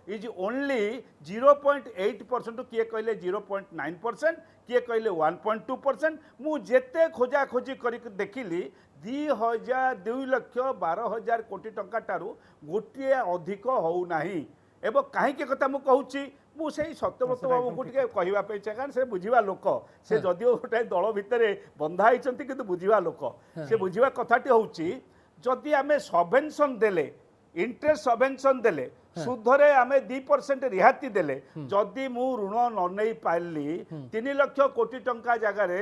इज ओनली 0.8% किए कहले 0.9% किए कहले 1.2% मु जेते खोजा खोजी करी देखिली 2 लक्ष 12,000 कोटी टंका टारू गोटे अधिक हो नाही एवं कहीं कथा मुझे कहूँ मुझे सत्यव्रत बाबू को कहवाई चाहे कारण से बुझा लोक से जदिव गोटे दल भितर बंधा होती कि बुझा लोक से बुझा कथाटी हूँ जदि आम सबवेन्सन देले इंटरेस्ट सबवेन्सन देले सुधरे आम 2% रिहाती देले जदि मु ऋण न नहीं पाइली 3 लाख कोटी टंका जगार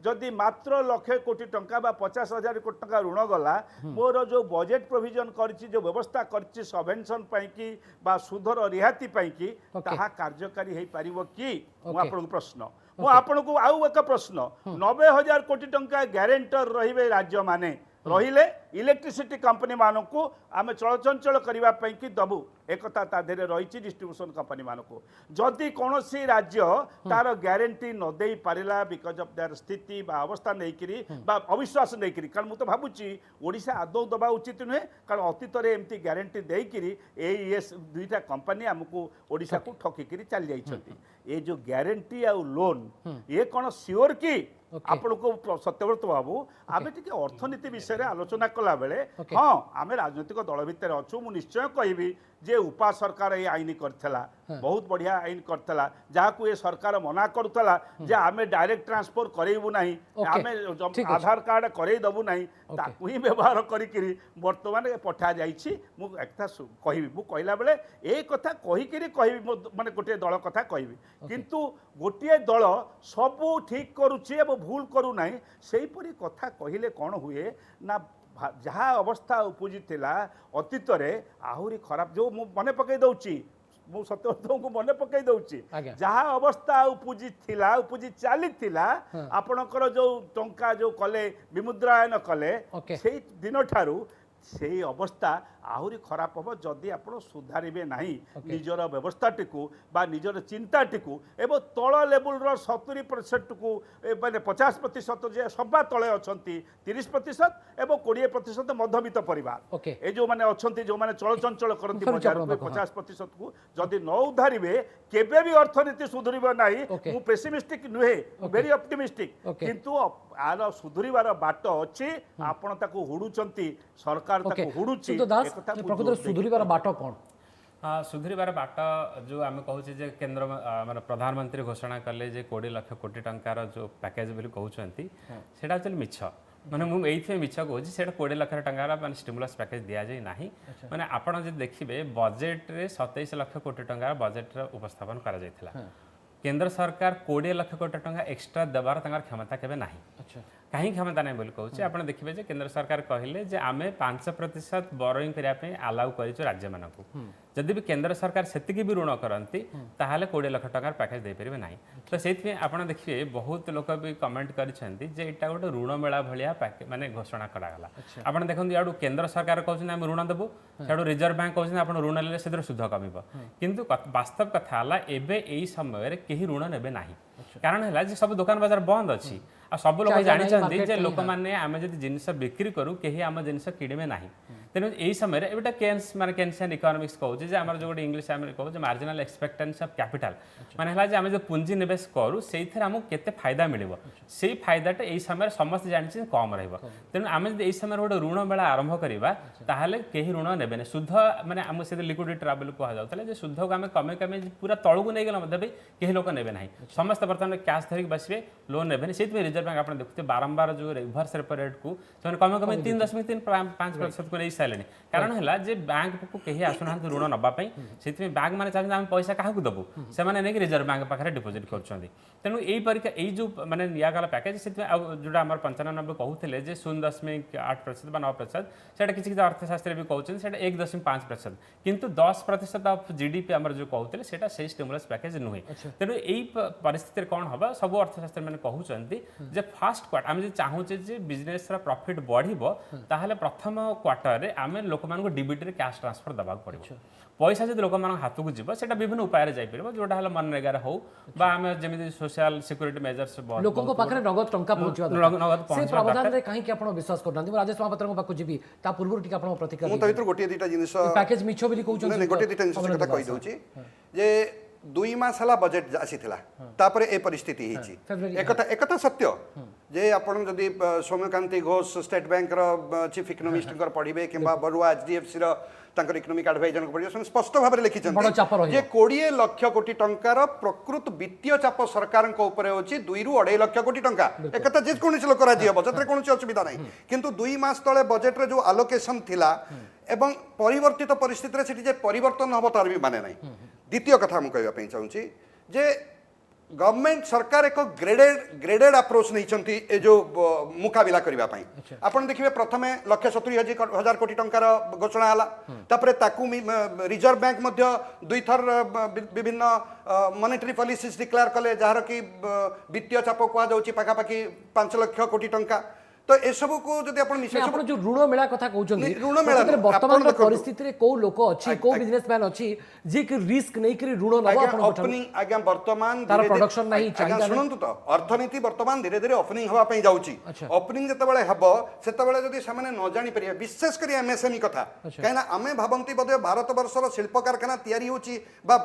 जदि मात्र लक्षे कोटी टंका बा 50,000 कोटी टंका ऋण गला मोर जो बजेट प्रोविजन करछि जो व्यवस्था करछि सबवेन्सन कि बा सुधर रिहाती कि ताहा कार्यकारी हो पारिबो कि मु आपन प्रश्न मु आपन को आउ एक प्रश्न 90,000 कोटी टंका ग्यारेंटर रहिबे राज्य माने रहिले इलेक्ट्रिसिटी कंपनी मानक आम चलचंचल करने कि दबू एक तादेह रही डिस्ट्रीब्यूशन कंपनी मानक जदि कौन सी राज्य तार ग्यारंटी न दे पारा बिकज ऑफ देयर स्थिति बा अवस्था नहीं अविश्वास नहीं कारण मुझे भावुची ओडिशा आदौ दबा उचित नुहे कारण अतीत में एमती ग्यारंटी देकरी एस 2टा कंपनी आमको ओडिशा को ठकिकी चली जाइछंती ये जो ग्यारंटी आ लोन ये कौन सियोर कि आपण को सत्यव्रत बाबू आम टे अर्थनीति विषय में आलोचना कला बेले हाँ आम राजनैतिक दल भितर अच्छु मु निश्चय कहबी जे उपा सरकार ये आईन करथिला बहुत बढ़िया आईन करथिला जहां ये सरकार मना करुला जे आम डायरेक्ट ट्रांसफर करेबू नहीं आम आधार कार्ड करे दबू नहीं ताकू ही व्यवहार करी वर्तमान पठा जाइछि मु एकता कहबी मु कहला बेले ए कथा कहिकरी कहबी माने गोटे दल कथा कहबी किंतु गोटे दल सबू ठीक करुछि एवं भूल करू नहीं सेही परी कथा कहिले कौन हुए ना जहाँ अवस्था उपजी अतीत आहरी खराब जो मन पकई दौची मु सत्यव्रत को मन पकई दौची जहाँ अवस्था उपजी चली आपणकर जो टंका जो कले विमुद्रायन कले से दिन ठारू से अवस्था आहरी खराब हम जदि आप सुधारे ना निजर व्यवस्थाटी बा निजर चिंताटी एवं तल लेवल 70% को मैंने 50% जे सभा तले अच्छा 30% एवं 20% मध्यवित्त परिवार ये जो मैंने अच्छा जो मैंने चलचंचल करती बजार 50% को जदि न उधारे केबे भी अर्थनीति सुधरब ना मु पेसिमिस्टिक नुहे वेरी ऑप्टिमिस्टिक किंतु आर सुधरबार बाट अच्छी आपण ताको हुडुचंती सरकार ताको हुडुची प्रकृत सुधुरीबार बाट कौन सुधरबार बाट जो आम कहूँ केन्द्र माने प्रधानमंत्री घोषणा कले 20 लाख कोटी टंकार जो पैकेज बोली कहते सेटा एक्चुअली मिछ माने मु एइथे मिछ कहूँ से 20 लाख टंकार माने स्टिमुलस पैकेज दिया जाए नाही माने आपण जे देखिबे बजेट रे 27 लाख कोटी टंकार बजेट रे उपस्थापन करा जायथिला केंद्र सरकार 20 लाख कोटी टंका एक्स्ट्रा देवार तंगार क्षमता केबे नाही कहीं क्षमता नहीं बोली कहूँ आप देखिए केंद्र सरकार कहले जे आमे 5% बोरोइंग करने आलाउ कर राज्य मानक जदि भी केंद्र सरकार से भी ऋण करती ताहले 20 लाख टंकार पैकेज दे पारे ना तो से आप देखिए बहुत लोक भी कमेंट करछंती जे एटा गोटे ऋण मेला भलिया माने घोषणा करागला आप देखो याडू केंद्र सरकार कहते आम ऋण देबू याडू रिजर्व बैंक कहते आप ऋण ले से सुध कमिब किंतु वास्तव कथा एबे एई समय कहीं ऋण नेबे नाही कारण है सब दुकान बाजार बंद अच्छी आ सब लोग जानते लोक मैंने आम जब जिनस बिक्री करूँ कहीं आम जिनस किणवे ना तेणु यही समय एटा केन्स माने केन्सियन इकोनॉमिक्स कहूँ आम जो गोटे इंग्लिश आम कहूँ मार्जिनल एक्सपेक्टेंसी ऑफ कैपिटल माने है आम जो पुंजी निवेश करूँ से आमको केते फायदा मिल से फायदाटा यही समय समस्त जानते कम रेणु आम जो यही समय गोटे ऋण मेला आरंभ करवा ताहले कहीं ऋण ने सुध माने आम से लिक्विडिटी ट्रावेल कहुला सुध को आम कमे कमे पूरा तलू नहीं गला भी कहीं लोक ने ना समस्त बर्तमान कैश धरिक बसवे लोन ने से रिजर्व रिजर्व बैंक आपने देखते बारंबार जो रिवर्स रेपो रेट को से कम कम 3.35% को नहीं सारे कारण है जे बैंक को कहीं आसुना ऋण नापी से बैंक मैंने चाहते आम पैसा क्या दबू से नहीं रिजर्व बैंक पाखे डिपोजिट कर तेणु यही परीक्षा यही जो मैंने निगला पैकेज से जोटा आम 95 कहते जे 0.8% 9% से किसी अर्थशास्त्री भी कहते हैं 1.5% किंतु 10% ऑफ जीडीपी आम जो कहते हैं से स्टिमुलस पैकेज नुहे तेणु यही परिस्थिति कौन हम सब अर्थशास्त्री मैंने कहते जे फास्ट क्वार्टर आम चाहूचे जे बिजनेस प्रॉफिट बढ़िबो ताहले प्रथम क्वार्टर रे आम लोक मान डीबीटी कैश ट्रांसफर दबा पड़ो पैसा जब लोक हाथ को जीव से विभिन्न उपाय जापर जोटा है मनरेगार हो जमी सोशल सिक्योरिटी मेजर्स लोकों पाखे नगद टंका पहुंचवा कहीं आप विश्वास करना राजेश महापात्र पाक जी पूर्व टी प्रतिक्रिया मुझे गोटे दुटा जिन पैकेज मिछ बोली कहउछन गोटे दुटा जिन कथा कहि दउची जे 2 मास हला बजेट आसीथिला तापरे ए परिस्थिति हिची एकथा सत्य जे आपण जदि सौम्यकांति घोष स्टेट बैंक रो चीफ इकोनॉमिस्ट कर पढिबे किंबा बरुआ एचडीएफसी रो तांकर इकोनॉमिक एडवाइजर को पढिबे स्पष्ट भाबरे लिखिछन जे 20 लाख कोटी टंकार प्रकृत वित्तीय चाप सरकार को ऊपर होची 2 रु 2.5 लाख कोटी टंका एकथा जे कोनसी लोक राजी हबो जतरे कोनसी असुविधा नै किंतु 2 मास तळे बजेट रे जो एलोकेशन थिला एवं परिवर्तित परिस्थिति रे सेठी जे परिवर्तन हबो तार भी माने नै द्वितीय कथा हम कहबा पई चाहूची जे गवर्नमेंट सरकार एक ग्रेडेड अप्रोच नहीं ए जो मुकाबिला करबा पई आपण देखिबे प्रथमे 1,70,000 कोटी टंकार घोषणा हला तापरे ताकू रिजर्व बैंक मध्य दुई थर विभिन्न मॉनेटरी पॉलिसीज डिक्लेयर कले जहार कि वित्तीय चाप कुआ जाउची पाखा पाखी 5 लाख कोटी टंका तो ए सब को जदि आपण मिसे आपण जो ऋण मेला कथा कहउछन ऋण मेला वर्तमान परिस्थिति रे को लोक अछि को बिजनेसमैन अछि जे कि रिस्क नै करी ऋण नबा आपण ओपनिंग आज्ञा वर्तमान तार प्रोडक्शन नाही चाहिदा सुनंतु तो अर्थनीति वर्तमान धीरे धीरे ओपनिंग हवा पई जाउची ओपनिंग जते बेले हबो सेते बेले जदि सामाने न जानि परिया विशेष करी एमएसएमई कथा काहेना आमे भाबंती बदे भारत वर्षर शिल्प कारखाना तयारी होची बा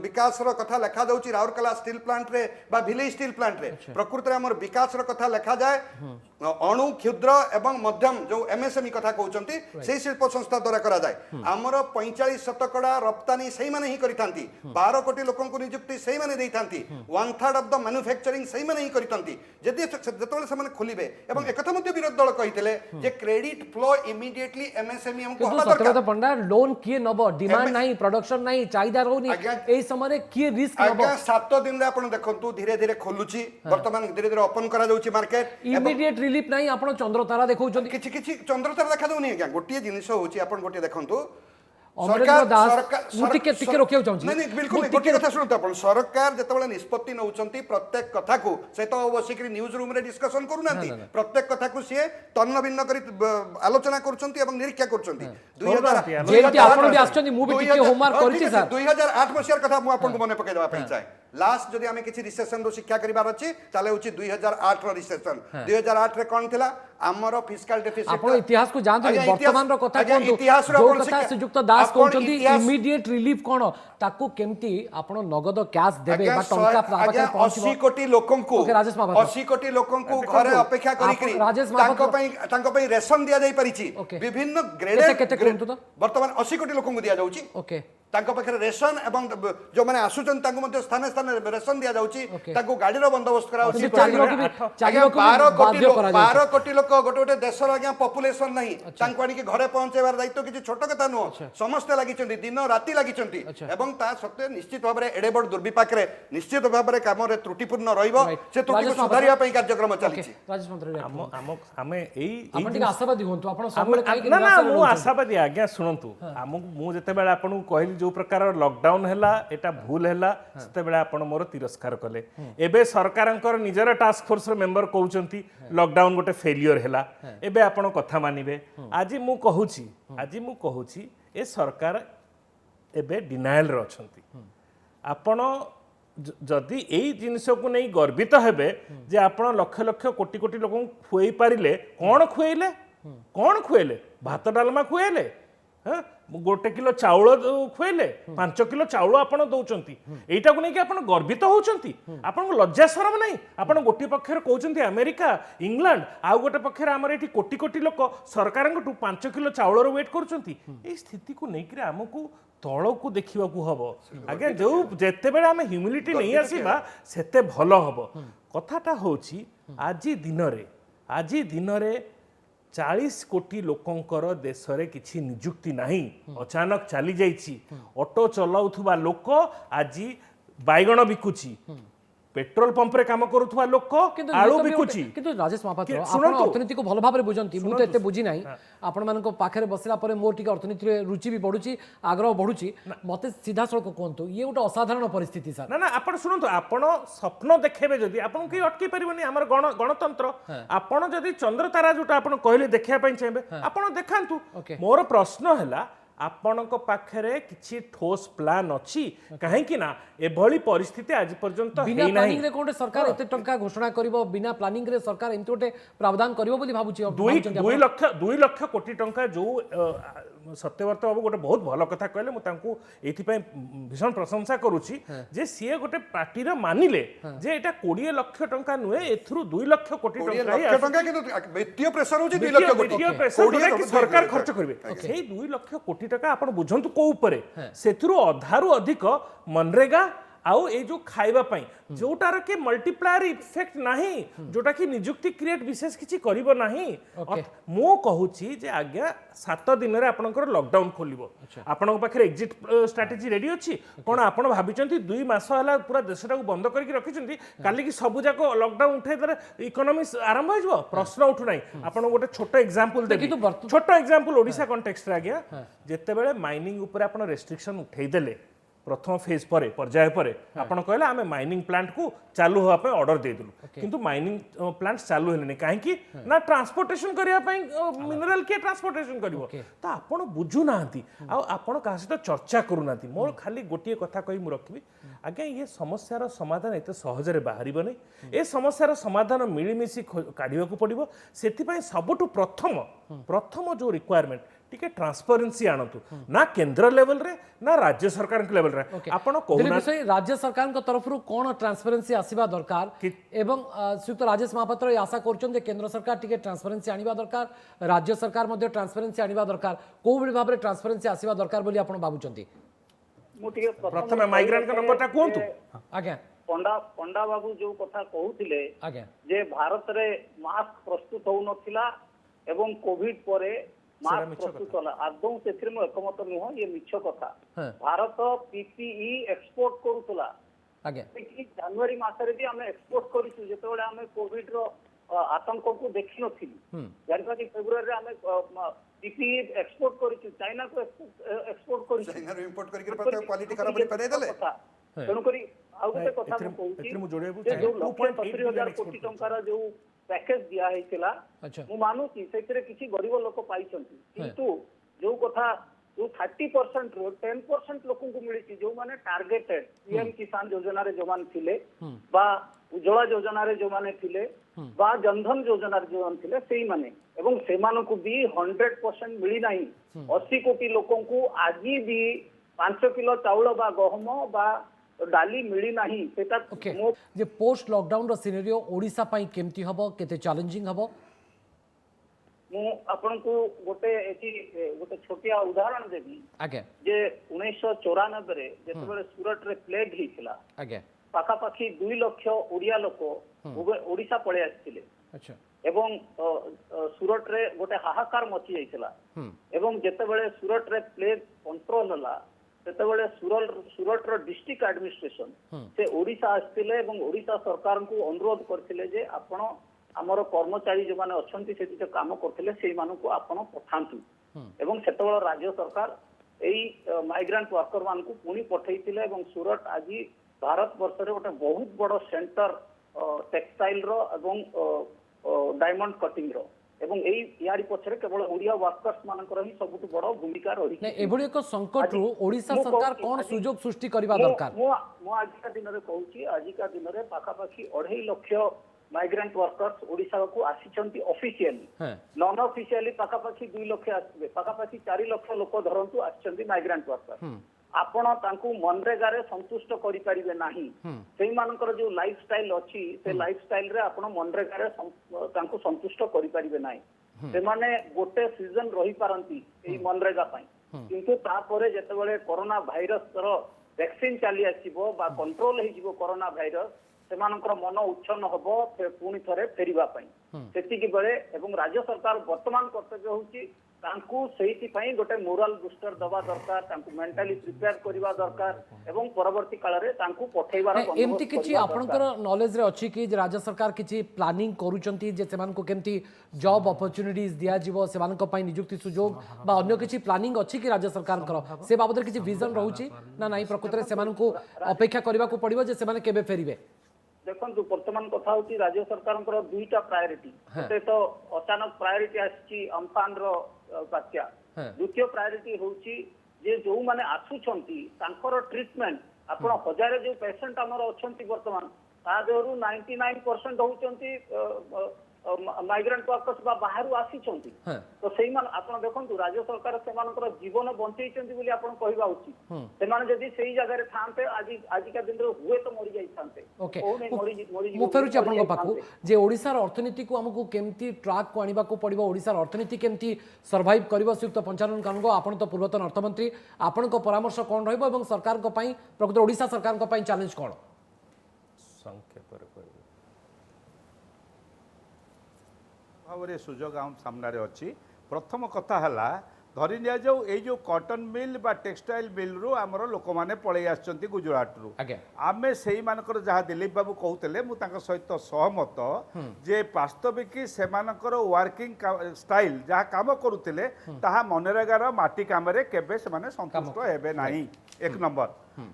विकास रो कथा लेखा जाउची राउरकेला स्टील प्लांट रे बा भिलेज स्टील प्लांट रे प्रकृति रे हमर विकास रो कथा लेखा जाय अणु क्षुद्र एवं मध्यम जो एमएसएमई कथा कहउचंती से शिल्प संस्था द्वारा करा जाय हमर 45% रप्तानी सही माने ही करितांती 12 कोटी लोकन को नियुक्ति सही माने देइतांती 1/3 ऑफ द मैन्युफैक्चरिंग सही माने ही करितांती जदि जतबेले से माने खोलिबे एवं एकथा मध्ये विरोध दल कहितले जे क्रेडिट फ्लो इमीडिएटली एमएसएमई हमको हबा दरकार सत्यव्रत पंडा लोन किए नबो डिमांड नाही प्रोडक्शन नाही चाहिदा रहउनी एई समय किए रिस्क नबो आज्ञा 7 दिन रे आपण देखंतु धीरे धीरे खोलुची वर्तमान धीरे धीरे ओपन करा जाउची मार्केट इमीडिएट रिलीफ नाही आपण चंद्रतारा देखौछन किछि चंद्रतारा देखा दउनी आज्ञा गोटिए जिनिस होची आपण गोटिए देखंतु अमरेंद्र दास मुटिके टिके रोकियो चाहूची नहीं बिल्कुल गोटे कथा सुनत आपण सरकार जतबेले निष्पत्ति नउचंती प्रत्येक कथा को से तो बसिकरी न्यूज रूम रे डिस्कशन करूनांती प्रत्येक कथा को से तन्न भिन्न करी आलोचना करूचंती एवं निरीक्षा करूचंती 2000 जेंति आपण भी आछचंती मु भी टिके होमवर्क करछि सर 2008 मसियार कथा मु आपण को मने पके देबा पई चाहे लास्ट जदि आमे किछि रिसेशन रो शिक्षा करिबार अछि ताले होछि 2008 रो रिसेशन 2008 रे कोन थिला हमर फिस्कल डेफिसिट आपण इतिहास को जानते वर्तमान रो कथा कोन इतिहास रो कथा श्रीयुक्त दास कहउचंती इमीडिएट रिलीफ कोन ताकू केमती आपण नगद कैश देबे बा टंका पाखे पहुंचबो 80 कोटी लोकन को 80 कोटी लोकन को घरे अपेक्षा करी करी तांको पई रेशन दिया जाई परिछि विभिन्न ग्रेडेड वर्तमान 80 कोटी लोकन को दिया जाउची ओके तांको पाखे रेशन एवं जो माने आसुचन तांको मध्ये स्थान स्थान रेशन दिया जाउची तांको गाडी रो बंदोबस्त करा होची 12 कोटी लोक गोटे गोटे देशर आज्ञा पॉपुलेशन नहीं तांको आनी के घरे पहुंचेबार दायित्व किछि छोट कथा नो समस्त लागिचंती दिन राती लागिचंती एवं ता सत्य निश्चित भाबरे एडे बड दुर्विपाक रे निश्चित भाबरे काम रे त्रुटिपूर्ण रहइबो से त्रुटि को सुधारिया पई कार्यक्रम चलीछि राजेश मंत्री हम एई आपण टिके आशावादी होंतु आपण सबले काई ना ना मु आशावादी आज्ञा सुनंतु हम मु जते बेला आपण कहली जो प्रकार लॉकडाउन हैला एटा भूल हैला सेते बेला आपण मोर तिरस्कार कले एबे सरकारंकर निजर टास्क फोर्स रे मेंबर कहउचंती लॉकडाउन गोटे फेलियर हैला एबे आपण कथा मानिबे आज मु कहूची ए सरकार एबे डिनायल रे अछंती आपण जदि एई जिनिस को नहीं गर्वित हेबे जे आपण लक्ष लक्ष कोटी कोटी लोक खुएई पारिले कोन खुएले भात डालमा खुएले हाँ गोटे किलो चाउल खुएले 5 किलो चाउल आपण दौचंती एटा को नहीं कि आपण गर्वित होचंती आपण लज्जा शरम नहीं आपण गोटे पक्षर कहउचंती अमेरिका इंग्लैंड आ गोटे पक्षर हमर एठी कोटी कोटी लोक सरकार को 5 किलो चाउल रो वेट करचंती ए स्थिति को नहीं कि हमकू तळ को देखिबा को हबो आगे जो जेते बेले हम ह्यूमिलिटी नहीं आसीबा सेते भलो हबो कथाटा होची आजी दिन रे 40 कोटी लोकंकर देश रे किछि नियुक्ति नाही अचानक चली जाइछि ऑटो चलाउथुबा लोक आज बैगण बिकुची पेट्रोल पंप रे काम करूथुबा लोक आलू बिकुची किंतु राजेश महापात्र कि- आपण शुणନ୍ତୁ। अर्थनीति को भल भाबरे बुझंती मु तो एते बुझी नाही आपण मानको पाखरे बसिला परे मोर टिके अर्थनीति रे रुचि भी बढ़ुची आग्रह बढ़ुची मते सीधा सड़क कोंतु ये गोटे असाधारण परिस्थिति सर ना ना आपण शुणନ୍ତୁ आपण स्वप्न देखेबे जदि आपण के अटकी परिबनी हमर गणतंत्र आपण जदि चंद्र तारा जोटा आपण कहले देखिया पई चाहबे आपण देखांतु Okay. मोर प्रश्न हैला आपणक पाखरे किछि ठोस प्लान अछि काहे कि ना एभली परिस्थिति आज पर्यंत बिना हेई प्लानिंग नाही रे कोटे सरकार एते टंका घोषणा करिवो बिना प्लानिंग रे सरकार एंतो गोटे प्रावधान करिवो बोली भाबुची दुई लक्ष कोटी टंका जो सत्यव्रत बाबू गोटे बहुत भल कथा कहले मु तांकू एथिपाई भीषण प्रशंसा करूची जे सीए गोटे पार्टीर मानिले जे एटा 20 लक्ष टंका नुहे एथुरु 2 लक्ष कोटी 20 टंका ही लक्ष टंका किंतु वित्तीय प्रेशर होची 2 लक्ष कोटी वित्तीय प्रेशर 20 जोटा कि लक्ष सरकार कोटी। खर्च करिवे सेही 2 लक्ष कोटी टका आपण बुझंतु को ऊपरे सेथुरु अधारु अधिक मनरेगा आउ ए जो खाइबा पई जोटार के मल्टीप्लायर इफेक्ट नाही जोटा कि नियुक्ति क्रिएट विशेष किछि करिवो नाही मो कहूची जे आज्ञा 7 दिन रे आपनकर लॉकडाउन खोलिबो आपनक पाखरे एग्जिट स्ट्रेटजी रेडी अछि कोन आपण भाबिचंती 2 मास हला पूरा देशटा को बंद करके रखिचंती काली कि सबु जाको लॉकडाउन उठै दरे इकोनॉमी आरंभ हो जबो प्रश्न उठु नाही आपण गोटे छोटो एग्जांपल देबी छोटो एग्जांपल ओडिसा कॉन्टेक्स्ट रे आज्ञा जेते बेले माइनिंग ऊपर आपण रेस्ट्रिक्शन उठै देले प्रथम फेज पर पर्याय पर आपण कहले आमे माइनिंग प्लांट को चालू होआ पे ऑर्डर दे दिलु किंतु माइनिंग प्लांट चालू हेले काहे कि ना ट्रांसपोर्टेशन करिया पे मिनरल के ट्रांसपोर्टेशन करिवो त आपण बुझु नांती आ आपण का से चर्चा करू नांती मोर खाली गोटिए कथा कहि मु रखबी आगे ये समस्यार समाधान एते सहज रे बाहरिबो नै ए समस्यार समाधान मिलिमिसी काढिबा को पड़िबो सेति पय सबटु प्रथम जो रिक्वायरमेंट टिके ट्रांसपेरेंसी आनतु ना केंद्र लेवल रे ना राज्य सरकार के लेवल रे आपण कहूना राज्य सरकार को तरफ कोन ट्रांसपेरेंसी आसीबा दरकार एवं श्रीयुक्त राजेश महापात्र आशा करछन जे केंद्र सरकार टिके ट्रांसपेरेंसी आनिबा दरकार राज्य सरकार मध्ये ट्रांसपेरेंसी आनिबा दरकार को बड़ी भाबरे ट्रांसपेरेंसी आसीबा दरकार बोली आपण भाबुचंती प्रथम माइग्रेंट का नंबर टा कोंतु आज्ञा पंडा बाबू जो कथा कहूथिले आज्ञा जे भारत रे मास्क प्रस्तुत हो नथिला एवं कोविड परे मास्क प्रस्तुत होला आदौ सेथिरे म एकमत नुह ये मिछ कथा भारत पीपीई एक्सपोर्ट करूतला आज्ञा कि जनवरी मासरे भी हमें एक्सपोर्ट करिसु जेतेबेले हमें कोविड रो आतंक को देखि नथिलु जानबा कि फेब्रुआरी रे हमें पीपीई एक्सपोर्ट करिसु चाइना को एक्सपोर्ट करिसु चाइना रो इंपोर्ट करके पता क्वालिटी खराब बनी पड़े देले तेणु करी आउ गोटे कथा म कहूची जे जो 2.70,000 कोटी टंकार जो पैकेज दिया हैतिला मु मानुची सेतिरे किछि गरीब लोक पाइछंती किंतु जो कथा जो 30% रो 10% लोकन को मिलिछि जो माने टार्गेटेड पीएम किसान योजना रे जो मान थिले बा उज्ज्वला योजना रे जो माने थिले बा जनधन योजना रे जो मान थिले सेही माने एवं सेमानो को भी 100% मिली नाही 80 कोटी लोकन को आजि भी 5 किलो चाउल बा गहम बा डाली मिली नाही सेटा जे पोस्ट लॉकडाउन रो सिनेरियो ओडिसा पई केमती हबो केते चैलेंजिंग हबो मु आपन को गोटे छोटिया उदाहरण देबी आगे जे 1994 रे जेतेबेले सूरत रे प्लेग हिथिला आगे पाखा पाखी 2 लाख ओडिया लोक ओडिसा पळे आछिले अच्छा एवं सूरत रे गोटे हाहाकार मची जाइथिला एवं जेतेबेले सूरत रे प्लेग कंट्रोल हला सेतेबेले सूरत रो डिस्ट्रिक्ट एडमिनिस्ट्रेशन से ओडिसा आछिले एवं ओडिसा सरकार को अनुरोध करथिले जे आपण हमर कर्मचारी जो माने अछंती सेति जे काम करथिले सेही मानु को आपण पठांतु एवं सेतेबेले राज्य सरकार एई माइग्रेंट वर्कर मान को पुनी पठैतिले एवं सूरत आज भारत वर्ष रे गोटे बहुत बड़ सेंटर टेक्सटाइल रो एवं डायमंड कटिंग रो एवं एई यारी पछरे केवल ओडिया वर्कर्स मानकर ही सबुठ बड़ भूमिका रही नै एभली एक संकट रु ओडिसा सरकार कोन सुजोग सृष्टि करबा दरकार मो आजिका दिन रे कहूची आजिका दिन रे पाखा पाखी 2.5 लाख माइग्रेंट वर्कर्स ओडिसा को आसीचंती ऑफिशियली नॉन ऑफिशियली पाखा पाखी 2 लाख आसीबे पाखा पाखी 4 लाख लोक धरंतु आसीचंती माइग्रेंट वर्कर आपण तांकू मनरेगा रे संतुष्ट करि परिबे नाही सेही मानकर जो लाइफस्टाइल अछि से लाइफस्टाइल रे आपण मनरेगा रे तांकू संतुष्ट करि परिबे नाही से माने गोटे सीजन रही पारंती एई मनरेगा पई किंतु तापरे जेतेबेले कोरोना भाइरस रो वैक्सीन चली आसीबो बा कंट्रोल हे जिवो कोरोना भाइरस ସେମାନଙ୍କର ମନ ଉଚ୍ଛନ୍ନ ହବ ପୁଣି ଥରେ ଫେରିବା ପାଇଁ ସେତିକି ବେଳେ ଏବଂ ରାଜ୍ୟ ସରକାର ବର୍ତ୍ତମାନ କର୍ତ୍ତବ୍ୟ ହେଉଛି ତାଙ୍କୁ ସେଇଥିପାଇଁ ଗୋଟେ ମୋରାଲ ବୁଷ୍ଟର ଦେବା ଦରକାର, ତାଙ୍କୁ ମେଣ୍ଟାଲି ପ୍ରିପେୟାର କରିବା ଦରକାର ଏବଂ ପରବର୍ତ୍ତୀ କାଳରେ ତାଙ୍କୁ ପଠେଇବାର ଏମିତି କିଛି ଆପଣଙ୍କର ନଲେଜରେ ଅଛି କି ଯେ ରାଜ୍ୟ ସରକାର କିଛି ପ୍ଲାନିଂ କରୁଛନ୍ତି ଯେ ସେମାନଙ୍କୁ କେମିତି ଜବ୍ ଅପରଚ୍ୟୁନିଟିଜ୍ ଦିଆଯିବ, ସେମାନଙ୍କ ପାଇଁ ନିଯୁକ୍ତି ସୁଯୋଗ ବା ଅନ୍ୟ କିଛି ପ୍ଲାନିଂ ଅଛି କି ରାଜ୍ୟ ସରକାରଙ୍କର ସେ ବାବଦରେ କିଛି ଭିଜନ ରହୁଛି ନା ନାହିଁ? ପ୍ରକୃତରେ ସେମାନଙ୍କୁ ଅପେକ୍ଷା କରିବାକୁ ପଡ଼ିବ ଯେ ସେମାନେ କେବେ ଫେରିବେ? ଦେଖନ୍ତୁ ବର୍ତ୍ତମାନ କଥା ହଉଛି ରାଜ୍ୟ ସରକାରଙ୍କର ଦୁଇଟା ପ୍ରାୟୋରିଟି। ଗୋଟେ ତ ଅଚାନକ ପ୍ରାୟୋରିଟି ଆସିଛି ଅମ୍ଫାନର ବାତ୍ୟା, ଦ୍ୱିତୀୟ ପ୍ରାୟୋରିଟି ହଉଛି ଯେ ଯୋଉମାନେ ଆସୁଛନ୍ତି ତାଙ୍କର ଟ୍ରିଟମେଣ୍ଟ। ଆପଣ ହଜାରେ ଯୋଉ ପେସେଣ୍ଟ ଆମର ଅଛନ୍ତି ବର୍ତ୍ତମାନ ତା ଦେହରୁ 99% ହଉଛନ୍ତି ମାଇଗ୍ରାଣ୍ଟ ୱାର୍କର୍ସ ବା ବାହାରୁ ଆସିଛନ୍ତି। ତ ସେଇମାନେ ଆପଣ ଦେଖନ୍ତୁ ରାଜ୍ୟ ସରକାର ସେମାନଙ୍କର ଜୀବନ ବଞ୍ଚେଇଛନ୍ତି ବୋଲି ଆପଣ କହିବା ଉଚିତ। ସେମାନେ ଯଦି ସେଇ ଜାଗାରେ ଥାନ୍ତେ ଆଜିକା ଦିନରେ ହୁଏତ ମରି ଯାଇଥାନ୍ତେ। ମୁଁ ଫେରୁଛି ଆପଣଙ୍କ ପାଖକୁ ଯେ ଓଡ଼ିଶାର ଅର୍ଥନୀତିକୁ ଆମକୁ କେମିତି ଟ୍ରାକ୍କୁ ଆଣିବାକୁ ପଡ଼ିବ, ଓଡ଼ିଶାର ଅର୍ଥନୀତି କେମିତି ସର୍ଭାଇଭ୍ କରିବ? ଶ୍ରୀଯୁକ୍ତ ପଞ୍ଚାନନ କାନୁନଗୋ, ଆପଣ ତ ପୂର୍ବତନ ଅର୍ଥମନ୍ତ୍ରୀ, ଆପଣଙ୍କ ପରାମର୍ଶ କ'ଣ ରହିବ ଏବଂ ସରକାରଙ୍କ ପାଇଁ ପ୍ରକୃତରେ ଓଡ଼ିଶା ସରକାରଙ୍କ ପାଇଁ ଚ୍ୟାଲେଞ୍ଜ କ'ଣ? ସଂକ୍ଷେପରେ କହିବି ଭାବରେ ସୁଯୋଗ ଆମ ସାମ୍ନାରେ ଅଛି। ପ୍ରଥମ କଥା ହେଲା ଧରି ନିଆଯାଉ ଏଇ ଯେଉଁ କଟନ ମିଲ୍ ବା ଟେକ୍ସଟାଇଲ ମିଲ୍ରୁ ଆମର ଲୋକମାନେ ପଳେଇ ଆସିଛନ୍ତି ଗୁଜରାଟରୁ। ଆମେ ସେଇମାନଙ୍କର ଯାହା ଦିଲ୍ଲୀପ ବାବୁ କହୁଥିଲେ ମୁଁ ତାଙ୍କ ସହିତ ସହମତ ଯେ ବାସ୍ତବିକ ସେମାନଙ୍କର ୱାର୍କିଂ ଷ୍ଟାଇଲ ଯାହା କାମ କରୁଥିଲେ ତାହା ମନରେଗାର ମାଟି କାମରେ କେବେ ସେମାନେ ସନ୍ତୁଷ୍ଟ ହେବେ ନାହିଁ, ଏକ ନମ୍ବର।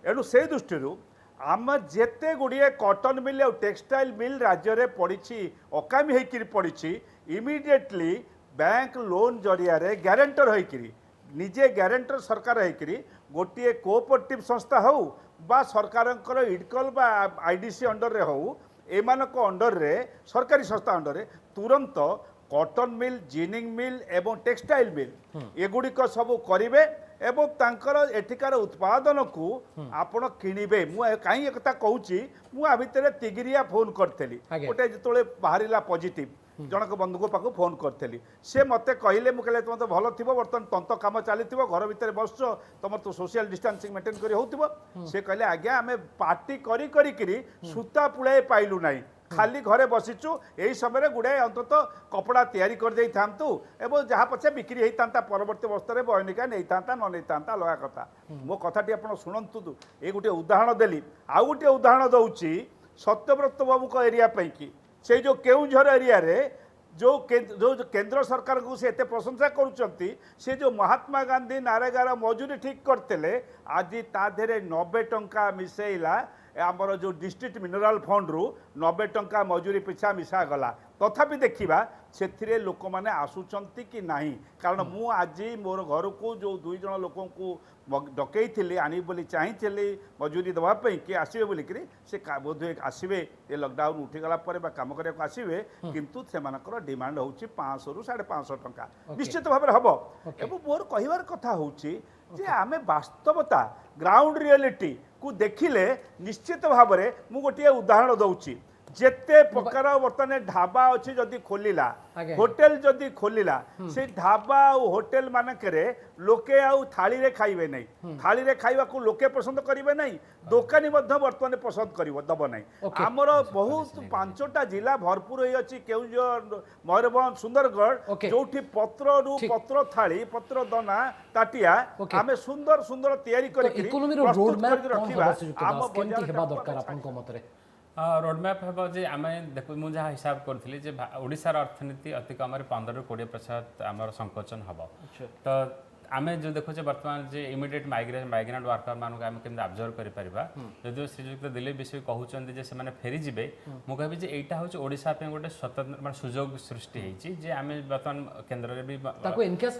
ଏଣୁ ସେଇ ଦୃଷ୍ଟିରୁ ଆମ ଯେତେ ଗୁଡ଼ିଏ କଟନ ମିଲ୍ ଆଉ ଟେକ୍ସଟାଇଲ ମିଲ୍ ରାଜ୍ୟରେ ପଡ଼ିଛି, ଅକାମୀ ହେଇକିରି ପଡ଼ିଛି, ଇମିଡ଼ିଏଟଲି ବ୍ୟାଙ୍କ ଲୋନ୍ ଜରିଆରେ ଗ୍ୟାରେଣ୍ଟର ହେଇକିରି ନିଜେ ଗ୍ୟାରେଣ୍ଟର ସରକାର ହେଇକିରି ଗୋଟିଏ କୋଅପରେଟିଭ ସଂସ୍ଥା ହେଉ ବା ସରକାରଙ୍କର ଇଡକଲ୍ ବା ଆଇଡିସି ଅଣ୍ଡରରେ ହେଉ, ଏମାନଙ୍କ ଅଣ୍ଡରରେ ସରକାରୀ ସଂସ୍ଥା ଅଣ୍ଡରରେ ତୁରନ୍ତ କଟନ ମିଲ୍, ଜିନିଂ ମିଲ୍ ଏବଂ ଟେକ୍ସଟାଇଲ ମିଲ୍ ଏଗୁଡ଼ିକ ସବୁ କରିବେ ଏବଂ ତାଙ୍କର ଏଠିକାର ଉତ୍ପାଦନକୁ ଆପଣ କିଣିବେ। ମୁଁ କାହିଁ ଏକଥା କହୁଛି, ମୁଁ ଆ ଭିତରେ ତିଗିରିଆ ଫୋନ୍ କରିଥିଲି, ଗୋଟେ ଯେତେବେଳେ ବାହାରିଲା ପଜିଟିଭ ଜଣକ ବନ୍ଧୁଙ୍କ ପାଖକୁ ଫୋନ୍ କରିଥିଲି। ସେ ମୋତେ କହିଲେ, ମୁଁ କହିଲେ ତୁମେ ତ ଭଲ ଥିବ, ବର୍ତ୍ତମାନ ତନ୍ତ କାମ ଚାଲିଥିବ, ଘର ଭିତରେ ବସୁଛ, ତୁମର ତ ସୋସିଆଲ ଡିଷ୍ଟାନ୍ସିଂ ମେଣ୍ଟେନ୍ କରି ହେଉଥିବ। ସେ କହିଲେ ଆଜ୍ଞା ଆମେ ପାର୍ଟି କରିକିରି ସୂତା ପୁଳାଏ ପାଇଲୁ ନାହିଁ, ଖାଲି ଘରେ ବସିଛୁ, ଏହି ସମୟରେ ଗୁଡ଼ାଏ ଅନ୍ତତଃ କପଡ଼ା ତିଆରି କରିଦେଇଥାନ୍ତୁ ଏବଂ ଯାହା ପଛେ ବିକ୍ରି ହେଇଥାନ୍ତା ପରବର୍ତ୍ତୀ ଅବସ୍ଥାରେ ବୟନିକା ନେଇଥାନ୍ତା ନ ନେଇଥାନ୍ତା ଅଲଗା କଥା। ମୋ କଥାଟି ଆପଣ ଶୁଣନ୍ତୁ, ଏ ଗୋଟିଏ ଉଦାହରଣ ଦେଲି। ଆଉ ଗୋଟିଏ ଉଦାହରଣ ଦେଉଛି ସତ୍ୟବ୍ରତ ବାବୁଙ୍କ ଏରିଆ ପାଇଁକି। ସେଇ ଯେଉଁ କେଉଁଝର ଏରିଆରେ ଯେଉଁ କେନ୍ଦ୍ର ସରକାରଙ୍କୁ ସେ ଏତେ ପ୍ରଶଂସା କରୁଛନ୍ତି, ସେ ଯେଉଁ ମହାତ୍ମା ଗାନ୍ଧୀ ନାରେଗାର ମଜୁରୀ ଠିକ୍ କରିଥିଲେ, ଆଜି ତା ଦେହରେ 90 ଟଙ୍କା ମିଶାଇଲା ଆମର ଯେଉଁ ଡିଷ୍ଟ୍ରିକ୍ଟ ମିନେରାଲ ଫଣ୍ଡରୁ 90 ଟଙ୍କା ମଜୁରୀ ପିଛା ମିଶାଗଲା। ତଥାପି ଦେଖିବା ସେଥିରେ ଲୋକମାନେ ଆସୁଛନ୍ତି କି ନାହିଁ। କାରଣ ମୁଁ ଆଜି ମୋର ଘରକୁ ଯେଉଁ 2 ଜଣ ଲୋକଙ୍କୁ ଡକେଇଥିଲି ଆଣିବି ବୋଲି ଚାହିଁଥିଲି ମଜୁରୀ ଦେବା ପାଇଁ, କିଏ ଆସିବେ ବୋଲିକିରି, ସେ ବୋଧହୁଏ ଆସିବେ ଏ ଲକଡାଉନ୍ ଉଠିଗଲା ପରେ ବା କାମ କରିବାକୁ ଆସିବେ, କିନ୍ତୁ ସେମାନଙ୍କର ଡିମାଣ୍ଡ ହେଉଛି 500ରୁ 550 ଟଙ୍କା ନିଶ୍ଚିତ ଭାବରେ ହେବ। ଏବଂ ମୋର କହିବାର କଥା ହେଉଛି ଯେ ଆମେ ବାସ୍ତବତା ଗ୍ରାଉଣ୍ଡ ରିଆଲିଟିକୁ ଦେଖିଲେ ନିଶ୍ଚିତ ଭାବରେ ମୁଁ ଗୋଟିଏ ଉଦାହରଣ ଦେଉଛି। ଯେତେ ପ୍ରକାର ବର୍ତ୍ତମାନ ଢାବା ଅଛି ଯଦି ଖୋଲିଲା, ହୋଟେଲ ଯଦି ଖୋଲିଲା, ସେ ଢାବା ଆଉ ହୋଟେଲ ମାନଙ୍କରେ ଲୋକେ ଆଉ ଥାଳିରେ ଖାଇବେ ନାହିଁ, ଥାଳିରେ ଖାଇବାକୁ ଲୋକେ ପସନ୍ଦ କରିବେ ନାହିଁ, ଦୋକାନୀ ମଧ୍ୟ ବର୍ତ୍ତମାନ ପସନ୍ଦ କରିବ ଦେବ ନାହିଁ। ଆମର ବହୁତ 5ଟା ଜିଲ୍ଲା ଭରପୁର ହେଇଅଛି, କେଉଁଝର, ମୟୂରଭଞ୍ଜ, ସୁନ୍ଦରଗଡ଼, ଯୋଉଠି ପତ୍ରରୁ ପତ୍ର ଥାଳି, ପତ୍ର ଦନା, ତାଟିଆ ଆମେ ସୁନ୍ଦର ସୁନ୍ଦର ତିଆରି କରିକି ରଖିବା। ଆମ ରୋଡମ୍ୟାପ୍ ହେବ ଯେ ଆମେ ଦେଖୁ, ମୁଁ ଯାହା ହିସାବ କରିଥିଲି ଯେ ଓଡ଼ିଶାର ଅର୍ଥନୀତି ଅତି କମରେ 15ରୁ 20% ଆମର ସଂକୋଚନ ହେବ। ତ ଆମେ ଯେଉଁ ଦେଖୁଛେ ବର୍ତ୍ତମାନ ଯେ ଇମିଡ଼ିଏଟ୍ ମାଇଗ୍ରାଣ୍ଟ ୱାର୍କର ମାନଙ୍କୁ ଆମେ କେମିତି ଆବଜର୍ଭ କରିପାରିବା। ଯଦିଓ ଶ୍ରୀଯୁକ୍ତ ଦିଲ୍ଲୀପ ବିଷୟ କହୁଛନ୍ତି ଯେ ସେମାନେ ଫେରିଯିବେ, ମୁଁ କହିବି ଯେ ଏଇଟା ହେଉଛି ଓଡ଼ିଶା ପାଇଁ ଗୋଟେ ସ୍ୱତନ୍ତ୍ର ମାନେ ସୁଯୋଗ ସୃଷ୍ଟି ହେଇଛି ଯେ ଆମେ ବର୍ତ୍ତମାନ କେନ୍ଦ୍ରରେ ବି ତାକୁ ଏନକେଜ୍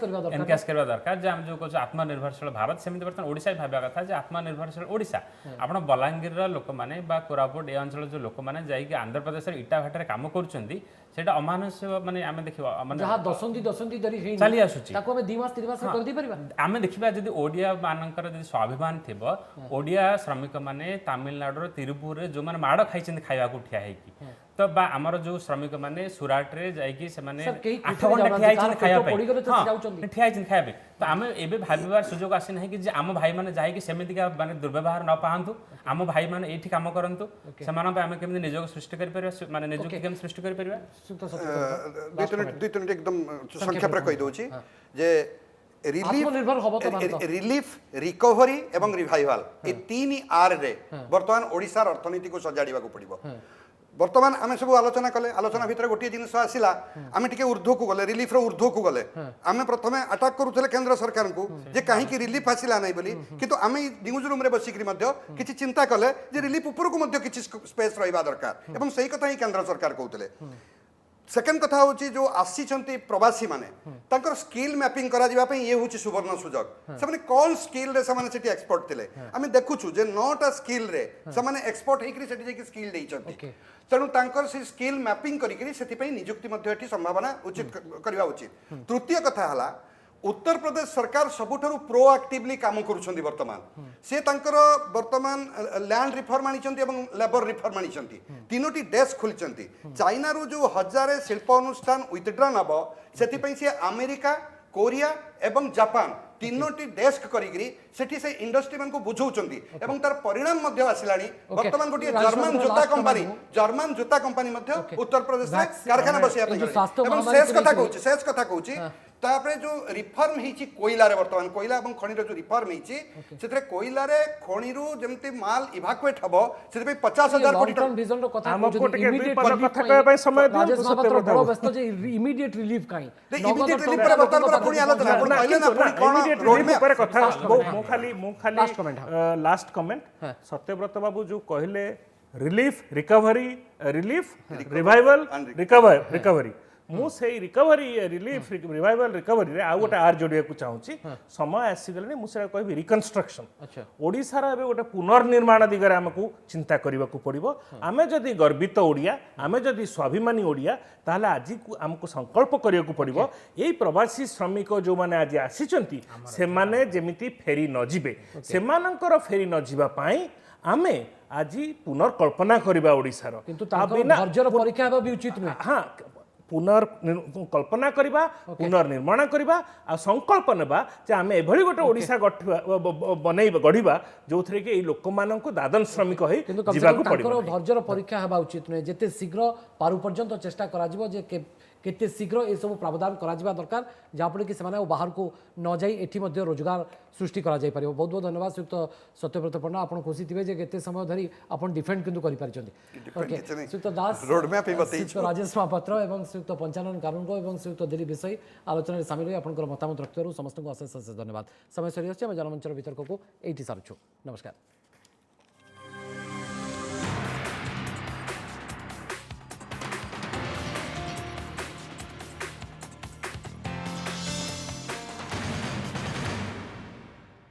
କରିବା ଦରକାର ଯେ ଆମେ ଯେଉଁ କହୁଛୁ ଆତ୍ମନିର୍ଭରଶୀଳ ଭାରତ, ସେମିତି ବର୍ତ୍ତମାନ ଓଡ଼ିଶା ବି ଭାବିବା କଥା ଯେ ଆତ୍ମନିର୍ଭରଶୀଳ ଓଡ଼ିଶା। ଆପଣ ବଲାଙ୍ଗୀରର ଲୋକମାନେ ବା କୋରାପୁଟ ଏ ଅଞ୍ଚଳର ଯେଉଁ ଲୋକମାନେ ଯାଇକି ଆନ୍ଧ୍ରପ୍ରଦେଶର ଇଟାଭାଟାରେ କାମ କରୁଛନ୍ତି, ସେଇଟା ଅମାନୁଷ୍ୟ ମାନେ ଆମେ ଦେଖିବା ମାନେ ଯାହା ଦଶନ୍ଧି ଧରି ଚାଲି ଆସୁଛି, ତାକୁ ଆମେ 2 ମାସ 3 ମାସ କରିଦେଇ ଦେଖିପାରିବା आमे देखिबा जदि ओडिया मानकर जदि स्वाभिमान थिबो ओडिया श्रमिक माने तमिलनाडु रो तिरुपुर रे जो माने माड़ खाइछन खाइबा को ठिया हेकी तो बा हमर जो श्रमिक माने सुराट रे जाइकी से माने सर, केही 8 घंटा ठिया हिछन खाइबा पे पड़ीगले तो जाउचंदी। ठिया हिछन खाइबा पे तो आमे एबे भाबिबार सुजोग आसी नाही कि जे आम भाई माने जाइकी सेमिति का माने दुर्व्यवहार न पाहंतु आम भाई माने एठी काम करंतु समान पे आमे केमि निजोग सृष्टि करि परिबा माने निजोग केम सृष्टि करि परिबा दुई तीन एकदम संक्षेप कही दूची जे आत्मनिर्भर हब तो भारत रिलीफ रिकवरी एवं रिवाइवल ए तीन आर रे वर्तमान ओडिशार अर्थनीति को सजाड़िबा को पड़िबो वर्तमान आम सब आलोचना कले आलोचना भितर गोटे जिन आसला आम टे ऊर्ध्व को गले रिलीफ ऊर्ध्व को गले आम प्रथम अटाक करूले केंद्र सरकार को जे कहीं रिलीफ आसला ना बोली किंतु आम न्यूज रूम रे बसिक किसी चिंता कले जे रिलीफ ऊपर को किसी स्पेस रहा दरकार एवं सही कथा ही केंद्र सरकार कहते सेकेंड कथा हूँ जो आसी प्रवासी माने तांकर स्किल मैपिंग करा जिबा पे ये हूँ सुवर्ण सुजोग से कौन स्किल रे से एक्सपर्ट थे आम देखुचु जे 9टा स्किल रे से एक्सपर्ट होकर स्किल देइछंती तेणु तांकर से स्किल मैपिंग करी से नियुक्ति मध्य संभावना उचित करवा उचित तृतीय कथा हला उत्तर प्रदेश सरकार सबुठारु प्रोएक्टिवली काम करुछंती वर्तमान से तांकर वर्तमान लैंड रिफॉर्म आनिछंती एवं लेबर रिफॉर्म आनिछंती तीनोटी डेस्क खोलिछंती चाइना रु जो हजारे शिल्प अनुष्ठान विथड्रा नब सेति पई से अमेरिका कोरिया एवं जापान तीनोटी डेस्क करी सेठी से इंडस्ट्री मान को बुझौचंती एवं तार परिणाम मध्य आसिलानी वर्तमान गोटे जर्मन जूता कंपनी मध्य उत्तर प्रदेश में कारखाना बसिया एवं शेष कथा कहूची तापरे जो रिफॉर्म हिची कोयला रे वर्तमान कोयला एवं खनि रे जो रिफॉर्म हिची सेतरे कोयला रे खनि रु जेमति माल इवाकुएट हबो सेते पे 50,000 कोटी टन विजन रो कथा हमको टिके दुई पद कथा कहबा पई समय दियो राजेश महापात्र बड़ व्यस्त जे इमीडिएट रिलीफ काई इमीडिएट रिलीफ पर वर्तमान पर पुणी आलोचना आपण कहले ना पुणी कोन इमीडिएट रिलीफ पर कथा मो खाली लास्ट कमेंट सत्यव्रत बाबू जो कहले relief recovery relief revival recovery मु से रिकवरी रिलीफ रिवाइवल रिकवरी रे आ गोटे आर जोड़िया को चाहूची समय आसीगले मु से कहबी रिकंस्ट्रक्शन ओडिसा रे गोटे पुनर्निर्माण दिगरे हमकु चिंता करबा को पड़िबो आमे जदी गर्वित ओडिया आमे जदी स्वाभिमानी ओडिया ताहले आज हमकु संकल्प करिया को पड़िबो एई प्रवासी श्रमिक जो माने आज आसीचंती से माने जेमिति फेरी न जिवे से मानकर फेरी न जिबा पई आमे आज पुनर्कल्पना करबा ओडिसा रो किंतु ताको धैर्यर परीक्षा हेबा भी उचित नै हां कल्पना करबा पुनर्निर्माण करबा आ संकल्प नेबा जे आमे एभली गोटे ओडिसा गढ़िबा जो थरे के लोक मानन को दादन श्रमिक होई जीवा को पड़िबो धैर्यर परीक्षा हेबा उचित नै जेते शीघ्र पारु पर्यंत चेष्टा करा जिवो जे केते शीघ्र ए सब प्रावधान करा जिबा दरकार जापड़े कि सेमाने बाहर को न जाई एठी मध्य रोजगार सृष्टि करा जाई परिबो बहुत बहुत धन्यवाद श्रीयुक्त सत्यव्रत पण्डा आपण खुशी थिबे जे केते समय धरी आपण डिफेंड किंतु करि पारिचंती ओके श्रीयुक्त दास रोड मैप बतई श्रीयुक्त राजेश महापात्र एवं श्रीयुक्त पंचानन कारुंगो एवं श्रीयुक्त दिलीप विषय आलोचना शामिल होई आपनकर मतामत रखिथारु समस्त को अशेष अशेष धन्यवाद समय सरी अछि हम जनमंचर वितर्क को एठी सारछु नमस्कार।